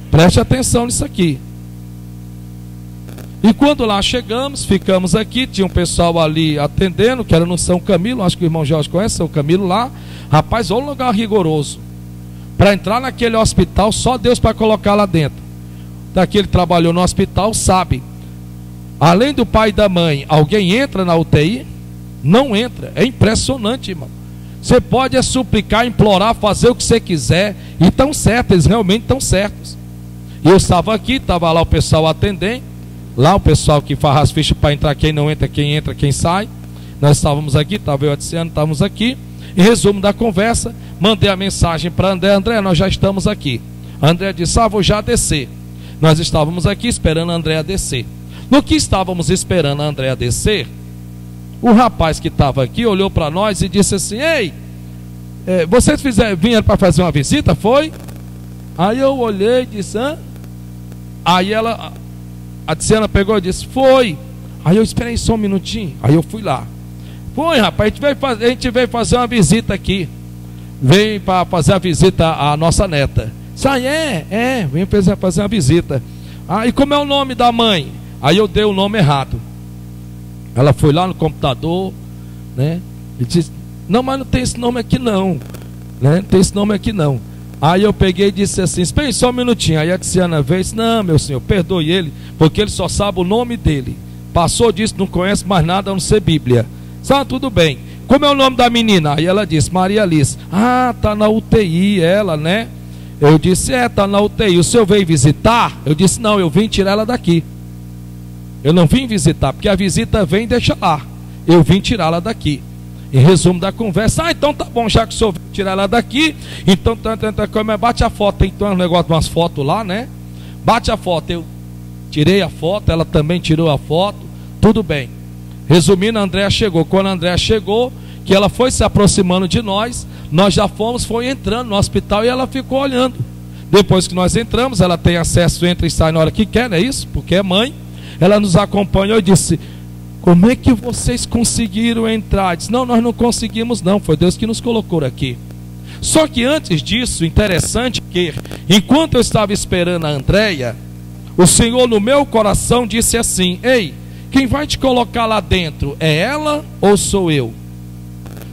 A: Preste atenção nisso aqui. E quando lá chegamos, ficamos aqui, tinha um pessoal ali atendendo, que era no São Camilo, acho que o irmão Jorge conhece São Camilo lá. Rapaz, olha um lugar rigoroso. Para entrar naquele hospital, só Deus para colocar lá dentro. Daquele que trabalhou no hospital sabe. Além do pai e da mãe, alguém entra na UTI? Não entra. É impressionante, irmão. Você pode suplicar, implorar, fazer o que você quiser, e estão certos, eles realmente estão certos. E eu estava aqui, estava lá o pessoal atendendo, lá o pessoal que faz as fichas para entrar, quem não entra, quem sai. Nós estávamos aqui, estava eu e Adiciano, estávamos aqui. Em resumo da conversa, mandei a mensagem para André: André, nós já estamos aqui. André disse: vou já descer. Nós estávamos aqui esperando a André descer. No que estávamos esperando a André descer, o rapaz que estava aqui olhou para nós e disse assim: ei, vocês vieram para fazer uma visita, foi? Aí eu olhei e disse: hã? Aí a Tiziana pegou e disse: foi. Aí eu esperei só um minutinho. Aí eu fui lá. Foi, rapaz, a gente veio fazer uma visita aqui. Veio para fazer a visita à nossa neta. Sai, vem fazer uma visita. E como é o nome da mãe? Aí eu dei o nome errado. Ela foi lá no computador, né? E disse: Não, mas não tem esse nome aqui não, né? Não tem esse nome aqui não. Aí eu peguei e disse assim, espere só um minutinho. Aí a Tiziana veio e disse, não, meu senhor, perdoe ele, porque ele só sabe o nome dele. Passou disso, não conhece mais nada a não ser Bíblia. Só tudo bem. Como é o nome da menina? Aí ela disse, Maria Alice. Ah, tá na UTI ela, né? Eu disse, tá na UTI. O senhor veio visitar? Eu disse, não, eu vim tirar ela daqui. Eu não vim visitar, porque a visita vem e deixa lá. Eu vim tirá-la daqui. Em resumo da conversa, então tá bom, já que o senhor veio tirar ela daqui, então bate a foto, tem um negócio de umas fotos lá, né? Bate a foto, eu tirei a foto, ela também tirou a foto, tudo bem. Resumindo, a Andréa chegou. Quando a Andréa chegou, que ela foi se aproximando de nós já foi entrando no hospital e ela ficou olhando. Depois que nós entramos, ela tem acesso, entra e sai na hora que quer, não é isso? Porque é mãe. Ela nos acompanhou e disse, como é que vocês conseguiram entrar? Disse, não, nós não conseguimos não, foi Deus que nos colocou aqui. Só que antes disso, interessante que, enquanto eu estava esperando a Andréia, o Senhor no meu coração disse assim, ei, quem vai te colocar lá dentro, é ela ou sou eu?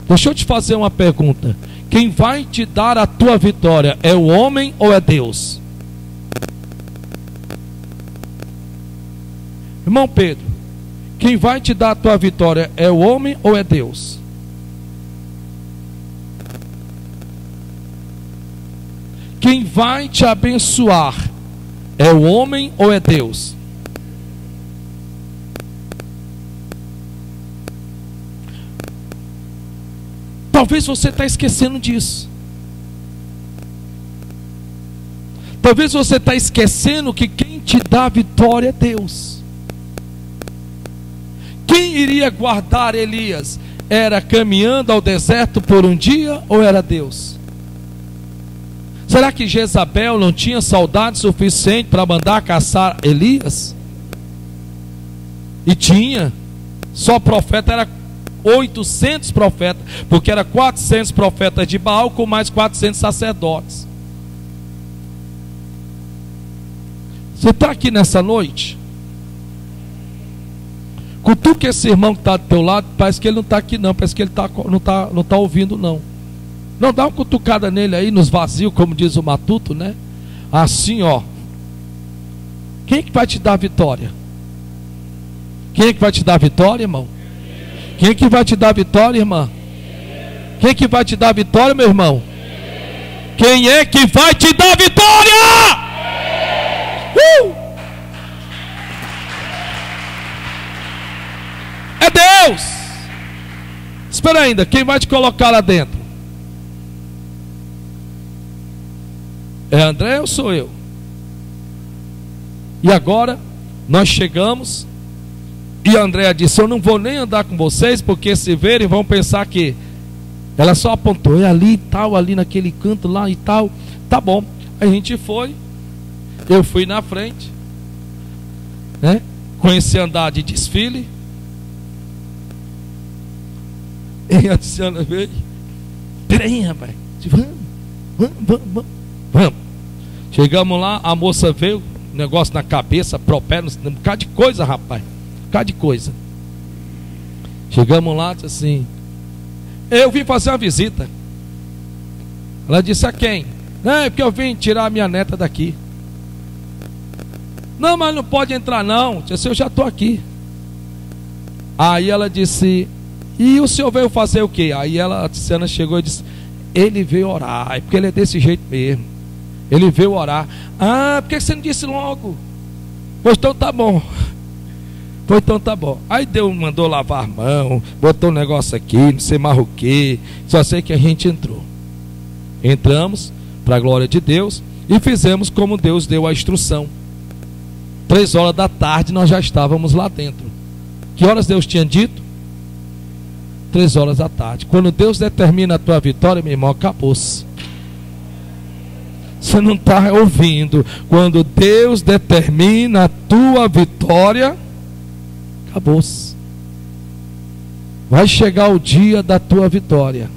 A: Deixa eu te fazer uma pergunta, quem vai te dar a tua vitória, é o homem ou é Deus? Irmão Pedro, quem vai te dar a tua vitória, é o homem ou é Deus? Quem vai te abençoar, é o homem ou é Deus? Talvez você está esquecendo disso. Talvez você está esquecendo que quem te dá a vitória é Deus. Quem iria guardar Elias? Era caminhando ao deserto por um dia ou era Deus? Será que Jezabel não tinha saudade suficiente para mandar caçar Elias? E tinha. Só profeta era 800 profetas, porque era 400 profetas de Baal com mais 400 sacerdotes. Você está aqui nessa noite? Cutuca esse irmão que está do teu lado, parece que ele não está aqui não, parece que ele não tá ouvindo não. Não, dá uma cutucada nele aí, nos vazios, como diz o Matuto, né? Assim, ó. Quem é que vai te dar a vitória? Quem é que vai te dar a vitória, irmão? Quem é que vai te dar a vitória, irmã? Quem é que vai te dar a vitória, meu irmão? Quem é que vai te dar a vitória? É Deus. Espera ainda, quem vai te colocar lá dentro? É André ou sou eu? E agora nós chegamos e a Andréa disse, eu não vou nem andar com vocês, porque se verem vão pensar que ela só apontou, é ali e tal, ali naquele canto lá e tal. Tá bom, a gente foi, eu fui na frente, né? Conheci andar de desfile. E a Tiziana veio, peraí rapaz, vamos. Chegamos lá, a moça veio, negócio na cabeça, propé, um bocado de coisa, rapaz. De coisa. Chegamos lá, disse assim, eu vim fazer uma visita. Ela disse, a quem? Não, é porque eu vim tirar a minha neta daqui. Não, mas não pode entrar não. Disse, eu já estou aqui. Aí ela disse, e o senhor veio fazer o quê? Aí a Tiziana chegou e disse, ele veio orar, porque ele é desse jeito mesmo. Ele veio orar. Ah, por que você não disse logo? Pois então tá bom. Então tá bom. Aí Deus mandou lavar a mão, botou um negócio aqui, não sei mais o que. Só sei que a gente entrou. Entramos, para a glória de Deus, e fizemos como Deus deu a instrução. 3 horas da tarde nós já estávamos lá dentro. Que horas Deus tinha dito? 3 horas da tarde. Quando Deus determina a tua vitória, meu irmão, acabou-se. Você não está ouvindo. Quando Deus determina a tua vitória, acabou-se. Vai chegar o dia da tua vitória.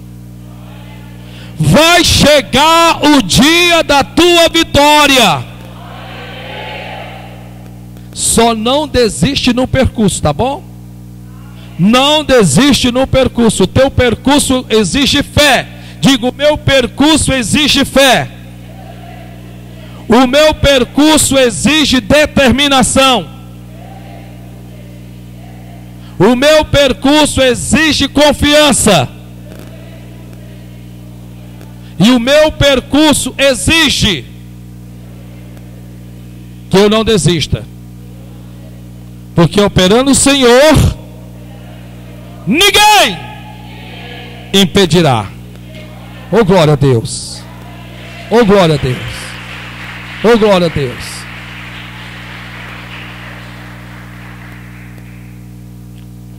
A: Vai chegar o dia da tua vitória. Só não desiste no percurso, tá bom? Não desiste no percurso. O teu percurso exige fé. Digo, o meu percurso exige fé. O meu percurso exige determinação. O meu percurso exige confiança. E o meu percurso exige que eu não desista. Porque operando o Senhor, ninguém impedirá. Oh glória a Deus. Oh glória a Deus. Oh glória a Deus.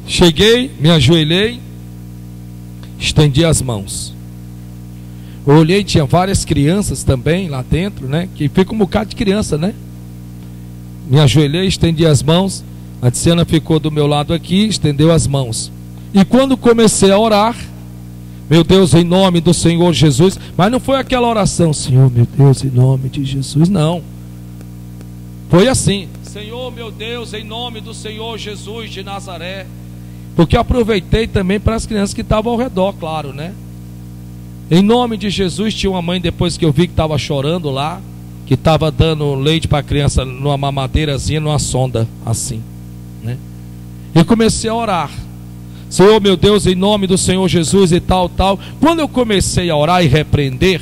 A: Cheguei, me ajoelhei, estendi as mãos. Eu olhei, tinha várias crianças também lá dentro, né? Que fica um bocado de criança, né? Me ajoelhei, estendi as mãos. A Tiziana ficou do meu lado aqui, estendeu as mãos. E quando comecei a orar, meu Deus, em nome do Senhor Jesus, mas não foi aquela oração, Senhor, meu Deus, em nome de Jesus, não. Foi assim, Senhor, meu Deus, em nome do Senhor Jesus de Nazaré. Porque eu aproveitei também para as crianças que estavam ao redor, claro, né? Em nome de Jesus. Tinha uma mãe, depois que eu vi que estava chorando lá, que estava dando leite para a criança numa mamadeirazinha, numa sonda, assim, né? E comecei a orar, Senhor meu Deus, em nome do Senhor Jesus e tal. Quando eu comecei a orar e repreender,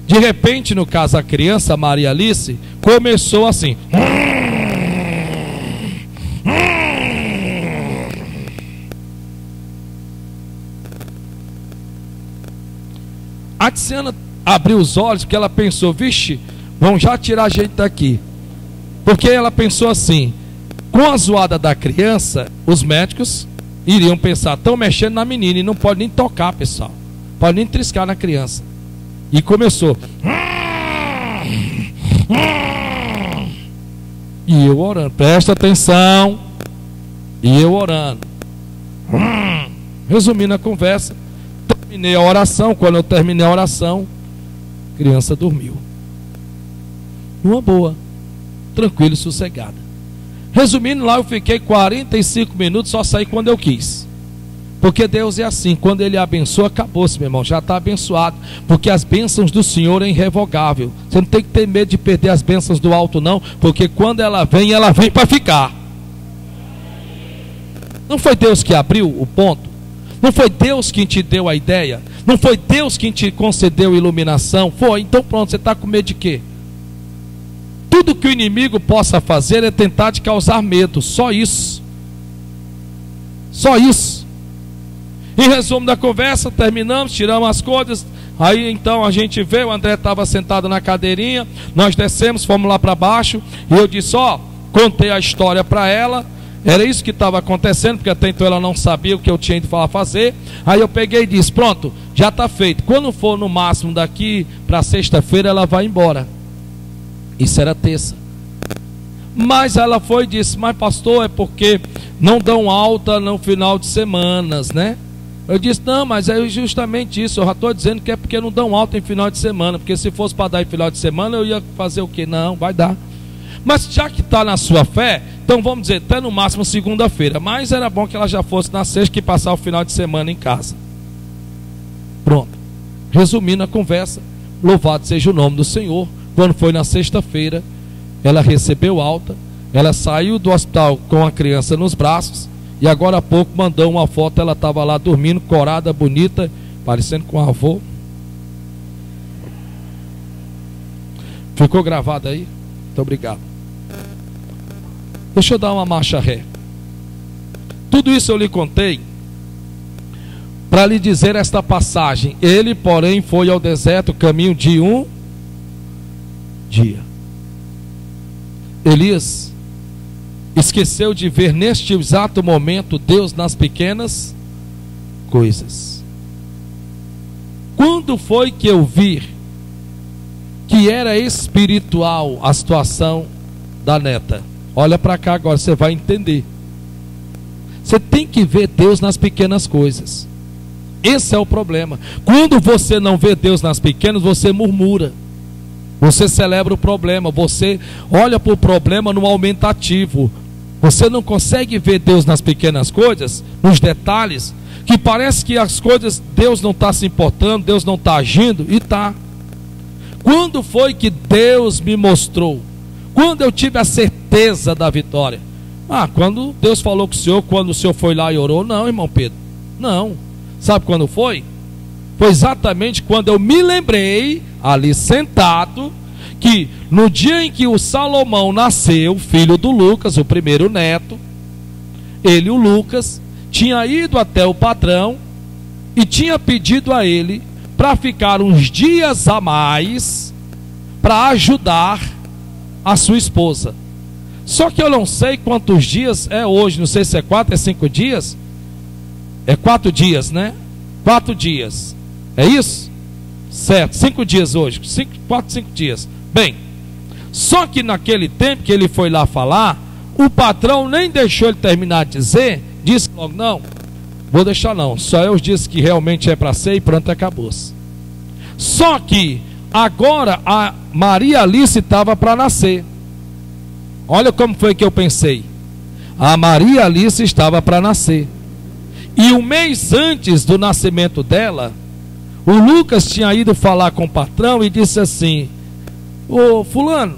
A: de repente, no caso a criança, Maria Alice, começou assim. A Tiziana abriu os olhos porque ela pensou, vixe, vão já tirar a gente daqui. Porque ela pensou assim, com a zoada da criança, os médicos iriam pensar, estão mexendo na menina e não pode nem tocar, pessoal. Pode nem triscar na criança. E começou. E eu orando, presta atenção. E eu orando. Resumindo a conversa, terminei a oração. Quando eu terminei a oração, a criança dormiu. Numa boa, tranquila e sossegada. Resumindo, lá eu fiquei 45 minutos, só saí quando eu quis. Porque Deus é assim, quando Ele abençoa, acabou-se, meu irmão, já está abençoado. Porque as bênçãos do Senhor é irrevogável. Você não tem que ter medo de perder as bênçãos do alto, não. Porque quando ela vem para ficar. Não foi Deus que abriu o ponto? Não foi Deus quem te deu a ideia? Não foi Deus quem te concedeu iluminação? Foi, então pronto, você está com medo de quê? Tudo que o inimigo possa fazer é tentar te causar medo, só isso. Só isso. Em resumo da conversa, terminamos, tiramos as coisas. Aí então a gente veio, o André estava sentado na cadeirinha, nós descemos, fomos lá para baixo. E eu disse, contei a história para ela. Era isso que estava acontecendo, porque até então ela não sabia o que eu tinha ido fazer. Aí eu peguei e disse, pronto, já está feito. Quando for no máximo daqui para sexta-feira, ela vai embora. Isso era terça. Mas ela foi e disse, mas pastor, é porque não dão alta no final de semanas, né? Eu disse, não, mas é justamente isso. Eu já estou dizendo que é porque não dão alta em final de semana. Porque se fosse para dar em final de semana, eu ia fazer o quê? Não, vai dar. Mas já que está na sua fé, então vamos dizer, até no máximo segunda-feira. Mas era bom que ela já fosse na sexta, que passar o final de semana em casa. Pronto. Resumindo a conversa, louvado seja o nome do Senhor. Quando foi na sexta-feira, ela recebeu alta. Ela saiu do hospital com a criança nos braços. E agora há pouco mandou uma foto. Ela estava lá dormindo, corada, bonita, parecendo com a avó. Ficou gravado aí? Muito obrigado. Deixa eu dar uma marcha ré. Tudo isso eu lhe contei para lhe dizer esta passagem. Ele, porém, foi ao deserto, caminho de um dia. Elias esqueceu de ver neste exato momento Deus nas pequenas coisas. Quando foi que eu vi que era espiritual a situação da neta? Olha para cá agora, você vai entender. Você tem que ver Deus nas pequenas coisas. Esse é o problema. Quando você não vê Deus nas pequenas, você murmura. Você celebra o problema. Você olha para o problema no aumentativo. Você não consegue ver Deus nas pequenas coisas, nos detalhes, que parece que as coisas, Deus não está se importando, Deus não está agindo, e está. Quando foi que Deus me mostrou? Quando eu tive a certeza da vitória? Quando Deus falou com o senhor, quando o senhor foi lá e orou? Não, irmão Pedro, não. Sabe quando foi? Foi exatamente quando eu me lembrei, ali sentado, que no dia em que o Salomão nasceu, filho do Lucas, o primeiro neto, ele, o Lucas, tinha ido até o patrão e tinha pedido a ele para ficar uns dias a mais para ajudar a sua esposa. Só que eu não sei quantos dias é hoje, não sei se é 4, é 5 dias. É 4 dias, né? 4 dias. É isso? Certo, 5 dias hoje, 4, 5 dias. Bem, só que naquele tempo que ele foi lá falar, o patrão nem deixou ele terminar de dizer, disse logo: não, vou deixar não, só eu disse que realmente é para ser e pronto, acabou-se. Só que agora a Maria Alice estava para nascer. Olha como foi que eu pensei. A Maria Alice estava para nascer, e um mês antes do nascimento dela, o Lucas tinha ido falar com o patrão e disse assim: ô fulano,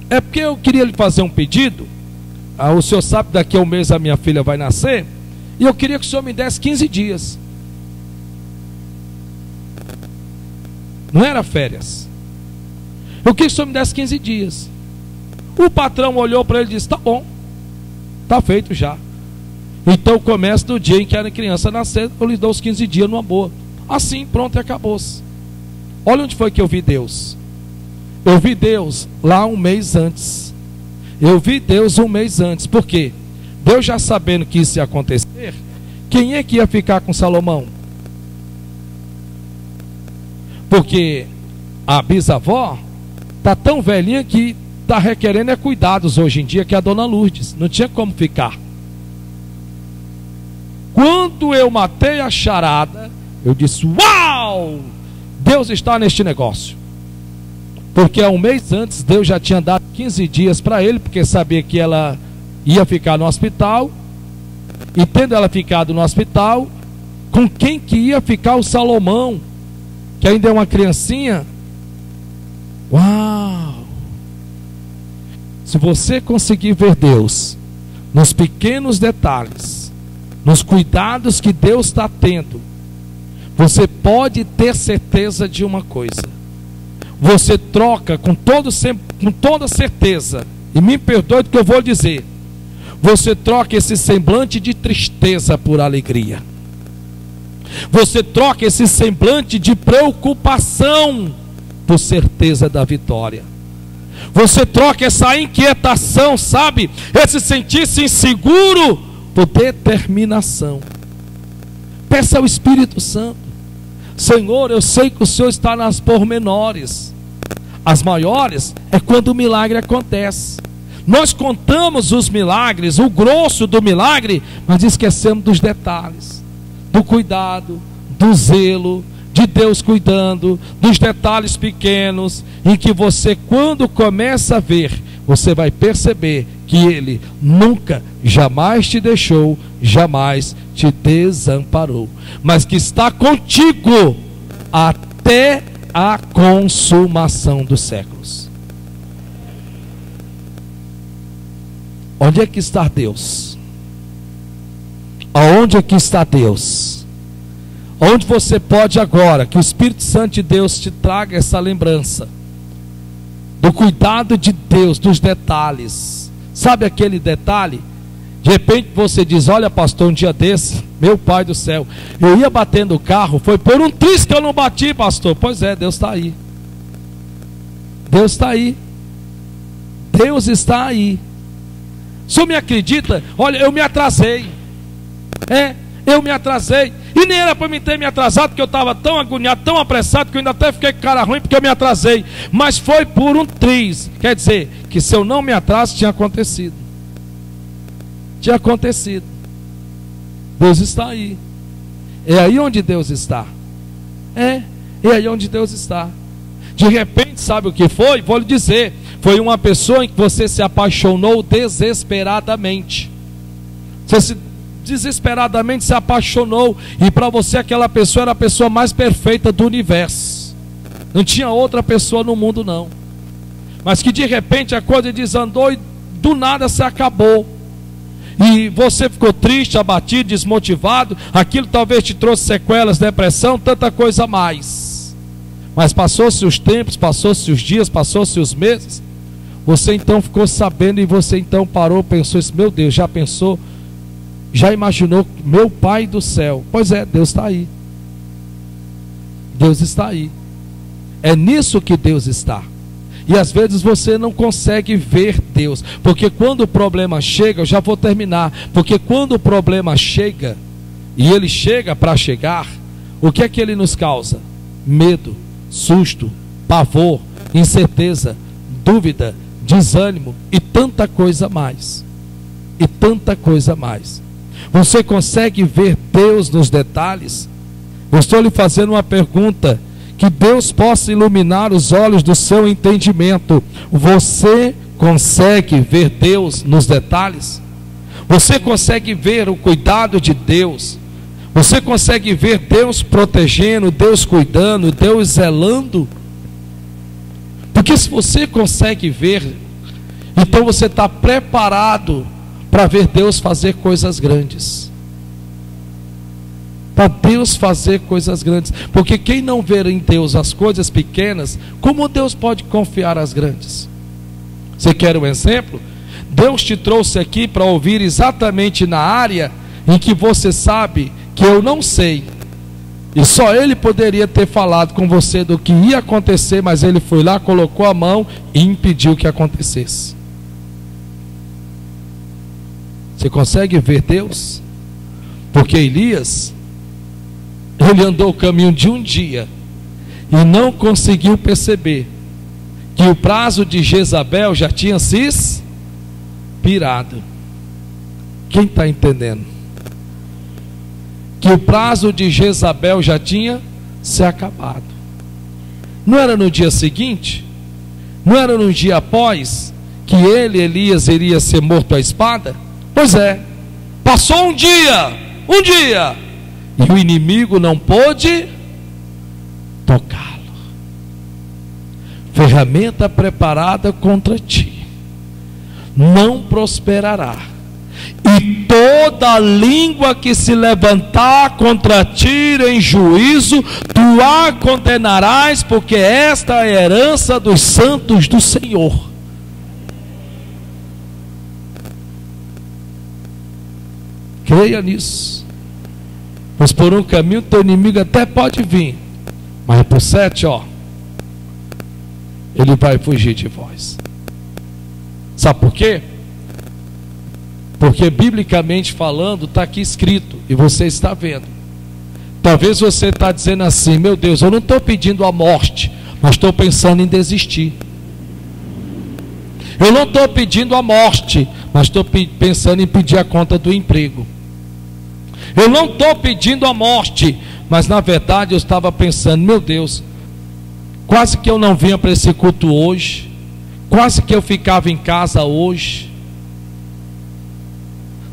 A: é porque eu queria lhe fazer um pedido. O senhor sabe, daqui a um mês a minha filha vai nascer, e eu queria que o senhor me desse 15 dias. Não era férias. Eu queria que o senhor me desse 15 dias. O patrão olhou para ele e disse: tá bom, tá feito já. Então começa do dia em que a criança nascer, eu lhe dou os 15 dias numa boa. Assim, pronto, e acabou-se. Olha onde foi que eu vi Deus. Eu vi Deus lá um mês antes. Eu vi Deus um mês antes. Por quê? Deus já sabendo que isso ia acontecer, quem é que ia ficar com Salomão? Porque a bisavó está tão velhinha que está requerendo cuidados hoje em dia, que é a dona Lourdes. Não tinha como ficar. Quando eu matei a charada, eu disse: uau! Deus está neste negócio. Porque há um mês antes Deus já tinha dado 15 dias para ele, porque sabia que ela ia ficar no hospital. E tendo ela ficado no hospital, com quem que ia ficar o Salomão, que ainda é uma criancinha? Uau! Se você conseguir ver Deus nos pequenos detalhes, nos cuidados que Deus está tendo, você pode ter certeza de uma coisa: você troca com toda certeza, e me perdoe do que eu vou dizer, você troca esse semblante de tristeza por alegria. Você troca esse semblante de preocupação por certeza da vitória. Você troca essa inquietação, sabe? Esse sentir-se inseguro por determinação. Peça ao Espírito Santo: Senhor, eu sei que o Senhor está nas pormenores. As maiores é quando o milagre acontece. Nós contamos os milagres, o grosso do milagre, mas esquecemos dos detalhes, do cuidado, do zelo, de Deus cuidando, dos detalhes pequenos, em que você, quando começa a ver, você vai perceber que Ele nunca, jamais te deixou, jamais te desamparou, mas que está contigo até a consumação dos séculos. Onde é que está Deus? Aonde é que está Deus? Onde você pode agora, que o Espírito Santo de Deus te traga essa lembrança do cuidado de Deus, dos detalhes. Sabe aquele detalhe? De repente você diz: olha pastor, um dia desse, meu pai do céu, eu ia batendo o carro, foi por um triz que eu não bati, pastor. Pois é, Deus está aí. Deus está aí. Deus está aí. O senhor me acredita? Olha, eu me atrasei. Eu me atrasei. E nem era para mim ter me atrasado, porque eu estava tão agoniado, tão apressado, que eu ainda até fiquei com cara ruim porque eu me atrasei. Mas foi por um triz. Quer dizer, que se eu não me atraso, tinha acontecido. Tinha acontecido. Deus está aí. É aí onde Deus está. É aí onde Deus está. De repente, sabe o que foi? Vou lhe dizer. foi uma pessoa em que você se apaixonou desesperadamente. Você desesperadamente se apaixonou, e para você aquela pessoa era a pessoa mais perfeita do universo. Não tinha outra pessoa no mundo não. Mas que de repente a coisa desandou e do nada se acabou. E você ficou triste, abatido, desmotivado. Aquilo talvez te trouxe sequelas, depressão, tanta coisa a mais. Mas passou-se os tempos, passou-se os dias, passou-se os meses. Você então ficou sabendo, e você então parou, pensou assim: meu Deus, já pensou? Já imaginou? Meu Pai do céu. Pois é, Deus está aí. Deus está aí. É nisso que Deus está. E às vezes você não consegue ver Deus, porque quando o problema chega, eu já vou terminar, porque quando o problema chega, e ele chega para chegar, o que é que ele nos causa? Medo, susto, pavor, incerteza, dúvida, desânimo e tanta coisa mais. E tanta coisa mais. Você consegue ver Deus nos detalhes? Eu estou lhe fazendo uma pergunta. Que Deus possa iluminar os olhos do seu entendimento. Você consegue ver Deus nos detalhes? Você consegue ver o cuidado de Deus? Você consegue ver Deus protegendo, Deus cuidando, Deus zelando? Porque se você consegue ver, então você está preparado para ver Deus fazer coisas grandes. Para Deus fazer coisas grandes. Porque quem não vê em Deus as coisas pequenas, como Deus pode confiar as grandes? Você quer um exemplo? Deus te trouxe aqui para ouvir exatamente na área em que você sabe que eu não sei. E só Ele poderia ter falado com você do que ia acontecer, mas Ele foi lá, colocou a mão e impediu que acontecesse. Você consegue ver Deus? Porque Elias, ele andou o caminho de um dia e não conseguiu perceber que o prazo de Jezabel já tinha se expirado. Quem está entendendo? Que o prazo de Jezabel já tinha se acabado. Não era no dia seguinte? Não era no dia após que Elias, iria ser morto à espada? Pois é, passou um dia, e o inimigo não pôde tocá-lo. Ferramenta preparada contra ti não prosperará, e toda língua que se levantar contra ti em juízo, tu a condenarás, porque esta é a herança dos santos do Senhor. Creia nisso. Pois por um caminho teu inimigo até pode vir, mas por 7, ele vai fugir de vós. Sabe por quê? Porque biblicamente falando, está aqui escrito, e você está vendo. Talvez você está dizendo assim: meu Deus, eu não estou pedindo a morte, mas estou pensando em desistir. Eu não estou pedindo a morte, mas estou pensando em pedir a conta do emprego. Eu não estou pedindo a morte, mas na verdade eu estava pensando: meu Deus, quase que eu não vinha para esse culto hoje, quase que eu ficava em casa hoje.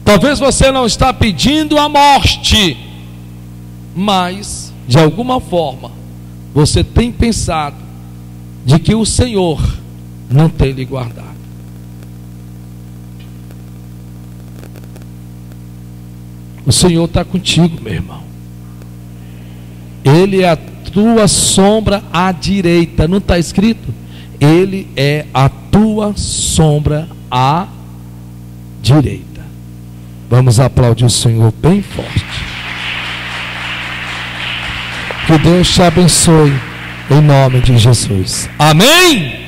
A: Talvez você não está pedindo a morte, mas de alguma forma você tem pensado de que o Senhor não tem lhe guardado. O Senhor está contigo, meu irmão. Ele é a tua sombra à direita. Não está escrito? Ele é a tua sombra à direita. Vamos aplaudir o Senhor bem forte. Que Deus te abençoe em nome de Jesus. Amém?